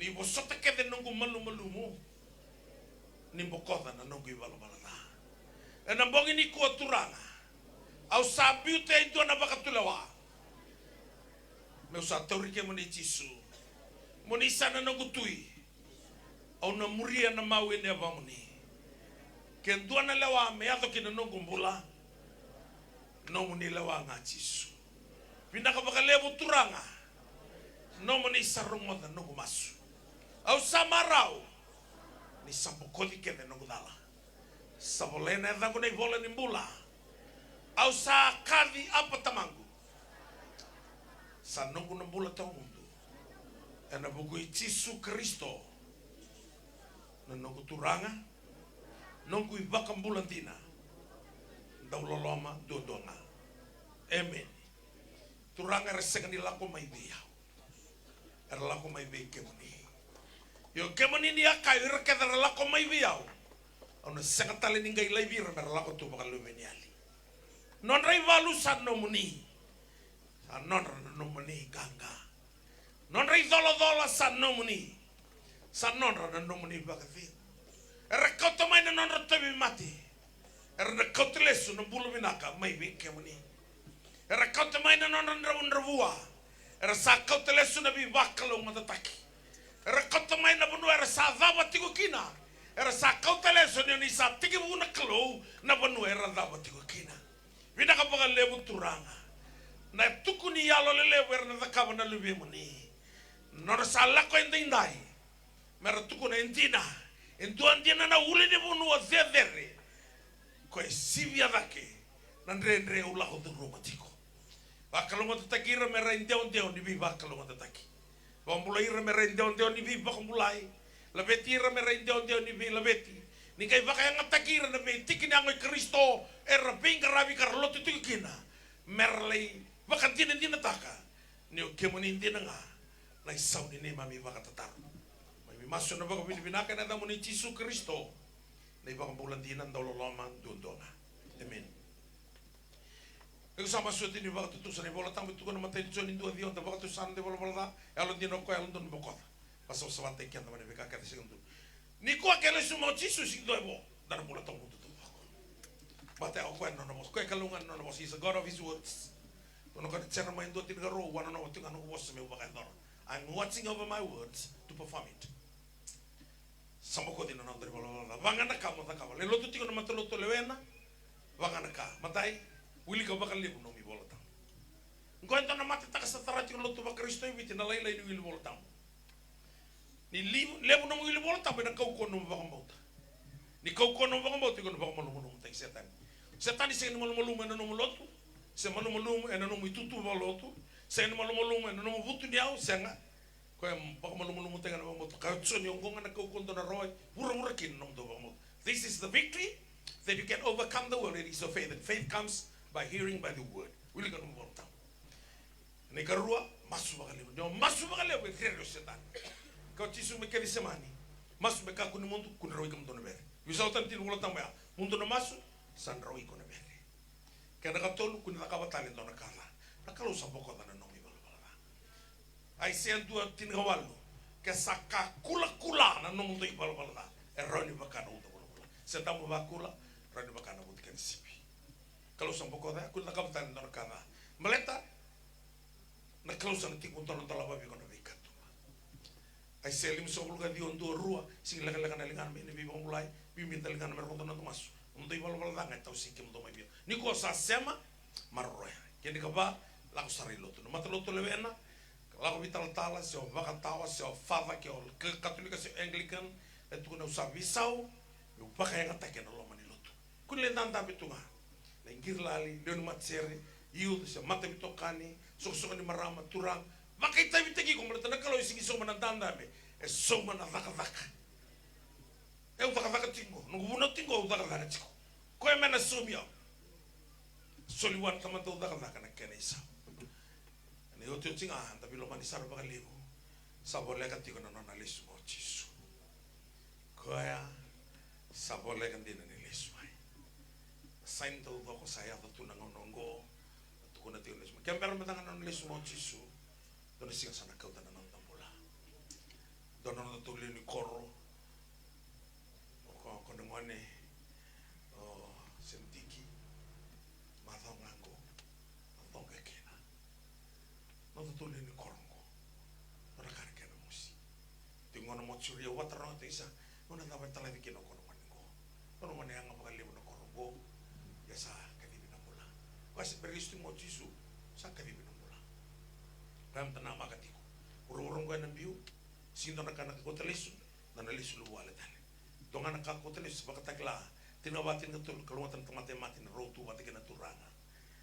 ni vosota ke de nongu malu mo ni bokoda na nongu ibalo balana e na bongi ni ko turanga au sa biute ito na bakatulawa me sa tori kemuni chisu muni sana nongu tui au na muria na mawe ne bamuni ken duana lewa me ato kina no gumbula no muni lewa ngachisu pinaka bakalebu turanga no muni sarungo da no gumasu au samarau ni sampokoli kene no gudala sabolena da gune vola nimbula au sa kadi apa tamangu sa no gumbula ta mundo ena buku Yesu Kristo no turanga nongku ibakam bulantina dauloloma dodonga amen turanga reseka ni lako mai dia era lako mai be kemani yo kemani ni akai reketa lako mai biau ona sekatale ningai lai bira era lako tu bakal lumeniali non rai valu san no muni non no muni ganga non rai dola san no muni san non no muni bakati Rekoto mai non rotobi mati. Era na kau te lesu na bulu minaka mai we ke mani. Era kau te mai na nona ndravua. Era sa kau te lesu na bi bakalo ngatataki. Era kau te mai na bunu era sa dava tiku kina. Era sa kau te lesu ni sa tiki buna kalau na bunu era dava tiku kina. Vina ka paga lebu turanga. Na tuku ni yalo lele era na takava na lubi mani. Nora sa lako indai. Mera tuku na intina. Entuan dia na uli ni bunu a zedere. Koe sivia dake. Nandre ula ho turu matiko. Bakalonga tatakira mera indeo ni bi bakalonga tataki. Bambulai ra mera indeo ni bi bakamulai. Labeti ra mera indeo ni bi labeti. Ni kai baka yang takira na be tikini angoi Kristo era pinga rabi karlotu tukina. Merlei bakatina dina taka. Ni kemoni dina nga. Na isau ni mami baka tataru. Mami maso na baka binaka na damo ni Yesu Kristo. Na ibang bulan dinan daw loloman dundonga. Amen. Ego sama suoti ni baka tutusan ni bola tambo tukan matay dito ni dua dion baka tusan de bola bola. Alon dino ko alon don bokot. Paso sa wate kyan naman beka kati segundo. Ni ko akela sumo Yesu sing doebo. Dar bola tambo tutu. Bate ako kwento na mo. Ko kalungan no mo. He's a God of his words. Tono ka tsena mo indo tin garo wano no tinga no was me baka dor. I'm watching over my words to perform it. Samoko din na ndre bola bola. Vangana ka mo takava. Le lotu tinga no matolo to lewena. Vangana ka. Matai wili ka baka lebu no mi bola tam. Ngwento na mata taka sa tarati no lotu ba Kristo ibiti na laila ni wili bola tam. Ni lebu no wili bola tam na kau kono baka mbota. Ni kau kono baka mbota kono baka malumu tai setan. Setan di sini malumu na no lotu. Se malumu na no itutu ba lotu. Se malumu na no butu diau senga. Ko baka malumu tai na mbota. Ka tsoni ngonga na kau kono na roi. Pura kin no do baka. This is the victory that you can overcome the world. It is of faith. And faith comes by hearing by the word. Wili ka no mbota. Ni karua masu baka lebu. No masu baka lebu krero setan. Kau tisu me kedi semani. Masu me ka kuni mundu kuni roi kam to na bere. Wisautan tin wala tambaya. Mundu na masu san roi ko na bere. Kaya nakatolu kuni nakabatali to na kala. Nakalo sa boko na nomi bala bala. Ai sentu tin gawalu. Kaya saka kula na nomu to ibala bala. Eroni baka no to bala. Sentamu bakula roni baka na buti kan sipi. Kalau sa boko da kuni nakabatali to na kala. Maleta nakalo sa tikun to na talaba bi ko na bikat. Ai selim sobul ga dion do rua sing laga na lingan me ni bi mulai bi minta lingan me rondo na tomas um dei bal bal danga tau sikim do mai bi ni ko sa sema marroya ke ni ka ba la ko sari loto no mata loto levena la ko vital tala se o vaka tawa se o fava ke o katolika se anglican e tu na usa visau e o paka yang atake na lo mani loto kun le tanta bitunga na ingir lali le no matsere iu se mata bitokani so ni marama turang. Makai tabi tegi ko mala kalau isi so manandanda be e so manadaka. E udaka tingo, no buno tingo udaka tingo. Ko e mena somia. Soliwan tamanta udaka na kenesa. Ne o tio tinga tabi lo mani sar baka lebu. Sabole ka tingo na na lesu mo Yesu. Ko ya sabole ka din na lesu mai. Sain to ko saya to tunang nongo. To ko na tingo lesu. Kembara matanga na lesu mo Yesu. Dono singa sana kau tanah nang tambula. Dono na tuli ni koro. Ko ngone sentiki. Mathong nganggo. Mathong kekena. No tuli ni korongo. Ora kare kena musi. Tingono mo churi o wataro te isa. Ona na wetala dikino kono mango. Kono mane anga pakali mo korongo. Ya sa kadibi na mula. Kasi peristu mo Yesu sa kadibi na Pam tanah makatiku. Urung-urung ko ng biu. Sino na ka nakakotalesu. Na nalisu luwala tali. Doon nga nakakotalesu. Bakatagla. Tinawatin nga ito. Kalungatan tamatay-mati na rotu. Bati ka na turanga.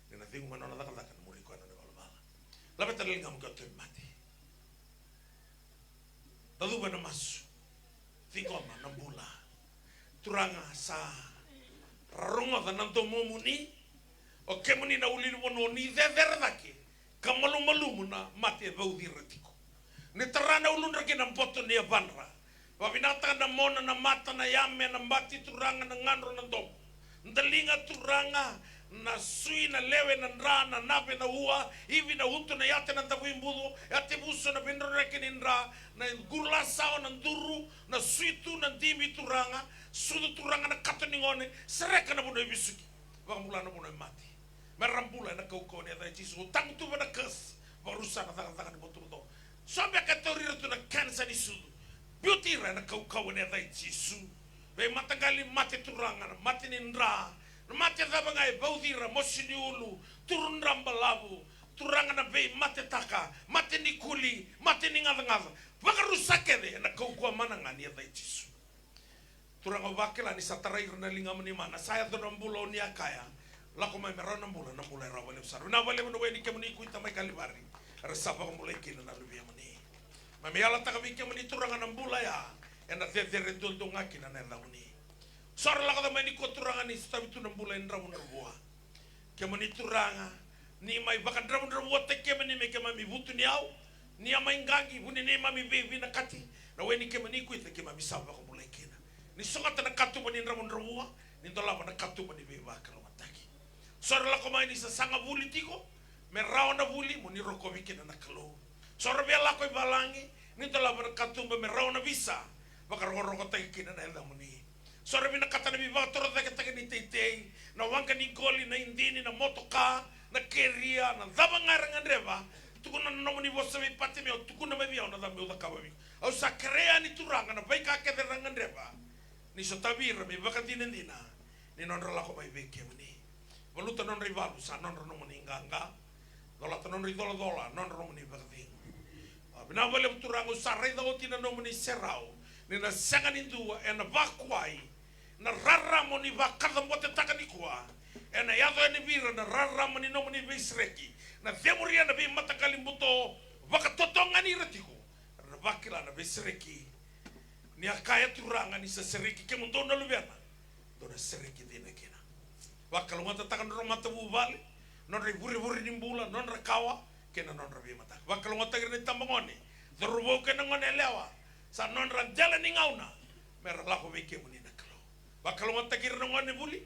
Ninating mo na nakalakan. Muli ko na nabalabala. Lapit talagang nga mga ito mati. Taduba na masu. Tingoma ng bula. Turanga sa rarungatan ng tumumuni. O kemuni na uliluwano ni Verdaki. Kamalu-malu na mati bau diretiko. Ni terana ulun ragi na boto ni abanra. Wabinata na mona na mata na yame na mati turanga na ngandro na dom. Ndalinga turanga na sui na lewe na ndra na nabe na ua. Hivi na hutu na yate na tabu imbudu. Yate buso na bindro reki ni ndra. Na gurla sao na nduru. Na suitu na dimi turanga. sudu turanga na katoni ngone sereka na buno bisuki baka mula na buno mati merambula na kau ne dai jisu tang tu bana kes barusan na tanga ni botu do sobe ka torira tu na kansa ni sudu beauty ra na kau ne dai jisu be matangali mati turanga na mati ni ndra na mati da bangai baudira mosini ulu turun rambalabu turanga na be mati taka mati ni kuli mati ni ngada baka rusake de na kau mananga ni dai jisu turanga wakela ni satarai na linga mani mana saya to nambulo ni akaya lako mai merona nambulo era wale usar na wale no weni kemuni kuita mai kalibari resapa ko mulai kina na lubi mani mami ala taka wiki mani turanga nambula ya ena te dondo ngaki na na uni sor lako da mai ni ko turanga ni stabi tu nambula endra mun ruwa kemuni turanga ni mai baka ndra mun ruwa te kemuni me kemami butu ni au ni amai ngangi buni ni mami bevi na kati na weni kemuni kuita kemami sapa ko mulai kina ni songa tana katu mani ramon ramua ni tola mana katu mani beba kalau mataki sor la koma ini sanga buli tiko me raona buli muni roko wikina na kalo sor bela ko balangi ni tola mana katu me raona visa bakar roko tai kina na ela muni sor bina kata ni beba toro ta kata ni tei na wanka ni goli na indini na motoka na keria na zabangarangan reva tukuna no muni bosa mi pati me tukuna me bia na da me uda kawawi au sakrea ni turanga na baika ke rangan reva ni so tabira mi bakatine ndina ni non rola ko mai beke muni voluta non rivalu sa non no muni nganga dola non ridola dola non no muni bakati bina vale turango sarre da otina no muni serao ni na sanga ni dua ena vakwai na rara muni vakada mbote takani kwa ena yado eni bira na rara muni no muni bisreki na demuria na bi matakali mbuto vakatotonga ni retiko na vakila na bisreki ni akaya turanga ni seseriki ke mundo na lubiana dona seriki dina kena wakal mata takan ro mata bubali non re buri nimbula non rakawa kena non rabi mata wakal mata gene tambangone dorubo kena ngone lewa sa non ra jala ni ngauna mer la ko beke muni nakalo wakal mata kirno ngone buli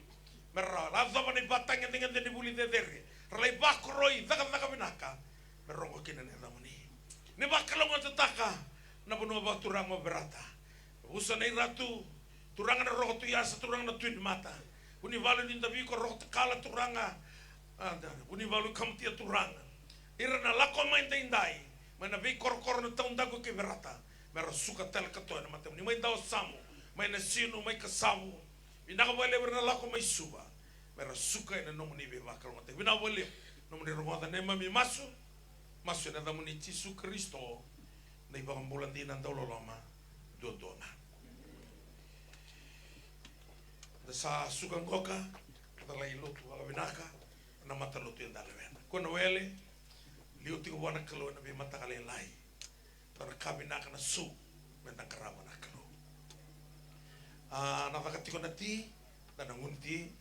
mer la zaba ni batang dengan de buli de derre relai bakroi daga binaka mer ro kena ne ramuni ni wakal mata taka na buno baturanga berata usa nei ratu turanga na roho tu yasa turanga na tuin mata uni valu ni tabi ko roho kala turanga ada uni valu kamtia turanga ira na lako main indai mana be kor na taunda ko ke berata mera suka tel kato na mata ni mai dao samu mai na sinu mai ka samu ina ko wale na lako mai suba mera suka ina no muni be bakal mata bina wale no muni roho da nema mi masu na da muni Yesu Kristo nei bang bulan dinan dolo lama dodona sa suka ngoka tala ilotu aga binaka na mata lotu yang dalewena kono wele liu tigo wana kalo na bi mata kale lai tara kabinaka na su menta karama na kalo na vakatiko na ti na ngunti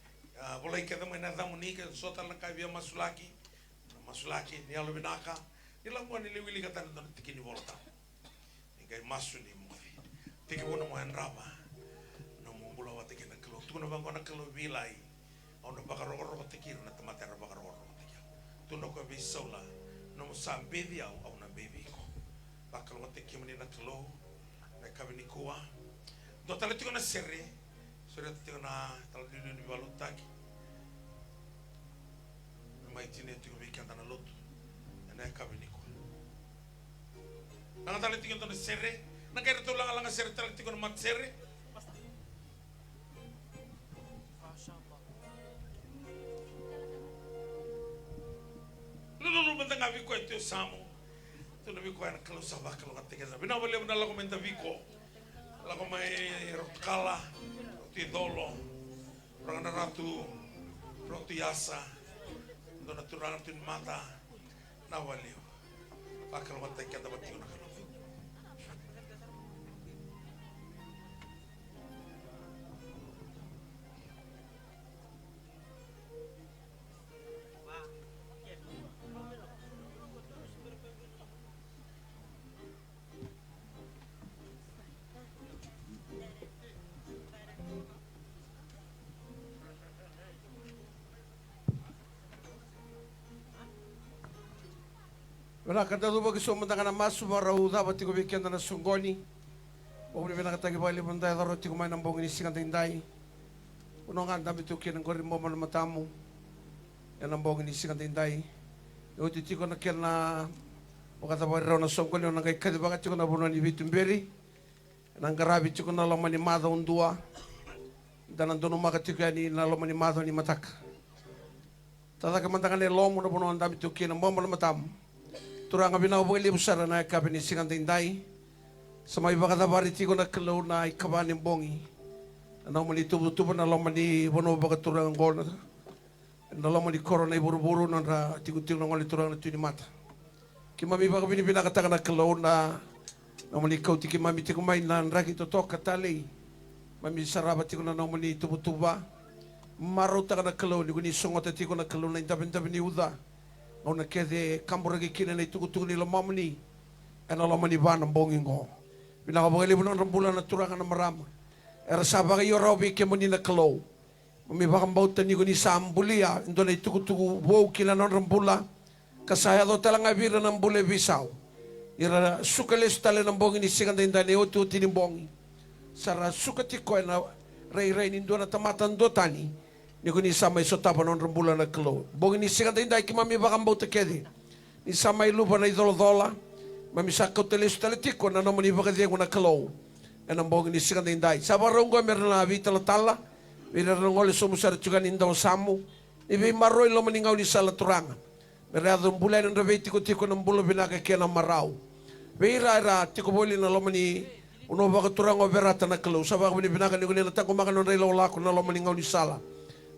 bolai kada mai na damuni ke sota la kai via masulaki ni alo binaka ni lambo ni liwili kata na tikini volta ngai masu ni mo tiki bona mo enraba no mo bula wa tiki na kalo tuna bang na kalo vilai ona bakaro ro tiki na tamate ra bakaro ro tiki tuna ko bi sola no mo sambe dia au na baby ko bakalo tiki mani na kalo na kabini kuwa do tala tiko na serre tiko na tala ni balutaki mai tine tiko bi kanta na lotu na kabini kuwa na tala tiko na serre na kaya ito lang serre tala tiko na mat serre lulu benda ngavi ko ito samo ito nabi ko ay nakalo sa baka lo katika sa binawali mo na lang komenta viko lang ko may rotkala roti dolo orang na ratu roti yasa do natural tin mata nawali baka lo katika dapat yun nakalo Wala kada ruba gusto mo na masu marau dapat ko bigyan na sungoni. Pokoknya bina kata kibali bantai daro tiku main nambong ini singan tindai. Unongan dami tuki nang korin mo man matamu. Yan nambong ini singan tindai. Yo tiko na kian na wakata bari raw na songkol yo nang kay kadibaga tiko na buno ni bitumberi. Nang garabi tiko na lomani mada undua. Dan andono maka tiko ni na lomani mada ni matak. Tata kamantangan ni lomo na buno dami tuki nang mo man matamu. Turang abina ubali busara na kabini singan tindai. Sama iba kata bari tiko na kalau na ikabanin bongi. Ano man itubo-tubo na laman ni bono baga turang ngol na. Na laman ni korona iburu-buru na tiko-tiko na ngol turang na tuyo ni mata. Kimami baga binibinakata ka na kalau na naman ikaw tiki mami tiko may na raki totok katali. Mami sarabat tiko na naman ni tubo-tuba. Marota ka na kalau ni kuni songot at tiko na kalau na intabin-tabin ni uda. Ngaw na kede kamburagi kina na ituko-tuko nila mamani. Ano laman ni ba ng bongi ngo. Pinakabagali mo ng rambulan na turangan na marama. Era saba kayo raw bike mo ni na kalaw. Mamibakang bautan ni ko ni Sambulia. Ito na itukutuku wow kila ng rambula. Kasaya do talang abira ng bule bisaw. Ira sukalis tala ng bongi ni Sikanday ni uti-uti ni bongi. Sara sukatiko na ray-ray nindo na tamatan do tani. Ni ko ni samay sotapan ng rambulan na kalaw. Bongi ni Sikanday kimamibakang bautan kedi. Ni samay lupa na idolo-dola. Mamisa kau telis teletiko na naman iba kasi na kalaw. Anong bong ni sikan tinday. Sa barong ko meron na abita latala. Meron na ngoli sumusar juga nindaw samu. Ibi maroy lo maningaw ni sala turangan. Meron adong bulay ng rabetiko tiko ng bulo binakakya ng maraw. Beira tiko boli na lo mani uno baka turang o berata na kalaw. Sa baka binibinakan ni kunila tako makan ng relo lako na lo maningaw ni sala.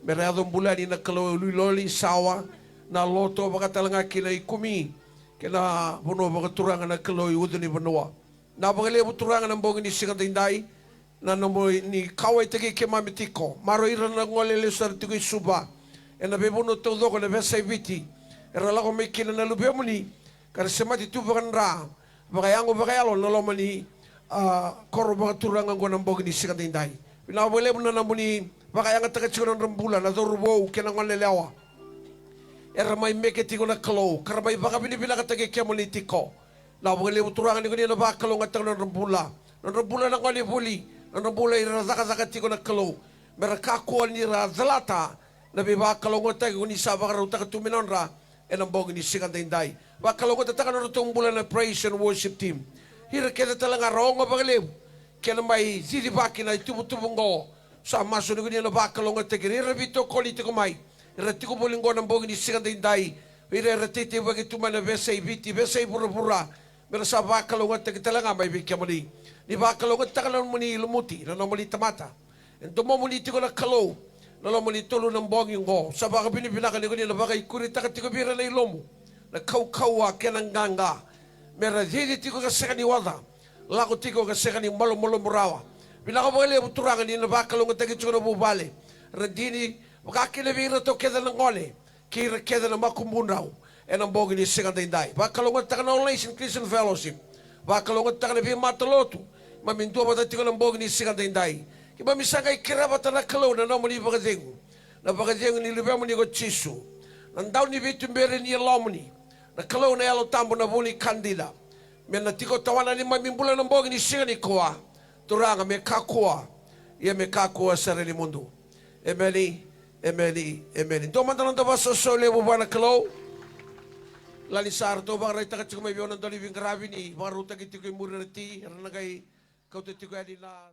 Meron adong bulay ni na kalaw luli sawa na loto baka talanga kina ikumi. Kena bono baga turangan na kaloy udo ni Banua. Na bagale mo turangan ng bongi ni Sikan Tinday na namo ni kaway tagi kemamitiko. Maro ira na ngolele sar tigi suba. E na bebono todo ko na besa ibiti. Era la ko may kina na lube mo ni kar semati tu bagan ra. Bagayango bagayalo na lo mani koro baga turangan ko ng bongi ni Sikan Tinday. Pinawale mo na namo ni bagayang taga ng rambulan na dorubo kena ngolele awa. Era may meketi ko na kalaw. Karabay baka binibila katagi kaya monitiko. Labang libo turangan ni ko niya na baka kalaw nga tang ng rambula. Ng rambula na ko ni buli. Ng rambula irazaka-zakati ko na kalaw. Merakakuan ni razalata. Nabi baka kalaw nga tagi ko ni sabak rauta katuminon ra. E nang bong ni Sikan Tinday. Baka kalaw nga tatakan na rutong bulan na praise and worship team. Hira kaya talaga raong nga bagaliw. Kaya na may zidibaki na itubutubong ko. Sa maso ni ko niya na baka kalaw nga tagi. Hira bito ko liti ko may. Rati ko boling ko ng bongi ni Sikan Tinday. Ira ratiti wagi tumana besay biti, besay pura-pura. Pero sa bakalungan tagi talaga may bigyan mo ni. Ni bakalungan tagalan mo ni lumuti, nano mo ni tamata. Ento mo mo ni tiko na kalaw. Nalo mo ni tulo ng bongi ko. Sa baka binibinakan ni ko ni nabakay kurita ka tiko bira na ilomo. Nagkaw-kawa kaya ng ganga. Mera hindi tiko ka sa kaniwada. Lako tiko ka sa kani malo-malo murawa. Binakabali ang turangan ni nabakalungan tagi tiko na bubali. Radini Makakilabira to keda ng ngole. Kira keda na makumunraw. E ng bogi ni Sikan Tinday. Bakalungat taka na Nation Christian Fellowship. Bakalungat taka na mataloto. Mamintua matati ko ng bogi ni Sikan Tinday. Kiba misangay kirabata na kalaw na naman ni Bagadeng. Na Bagadeng ni Libya mo ni Gochisu. Nandaw ni Bitumbere ni Lomni. Na kalaw na yalo tambo na buni kandila. May natiko tawanan ni mamimbulan ng bogi ni Sikan Ikoa. Turanga may kakua. Iya may kakua sa rin mundo. Emily. Doon man tanong tawa sa sole mo ba na kalaw? Lalisar to bang ray takat may biyon ng dalibing karabi ni baru tagit ko yung mura na ti. Aran na kay kautit ko yan na.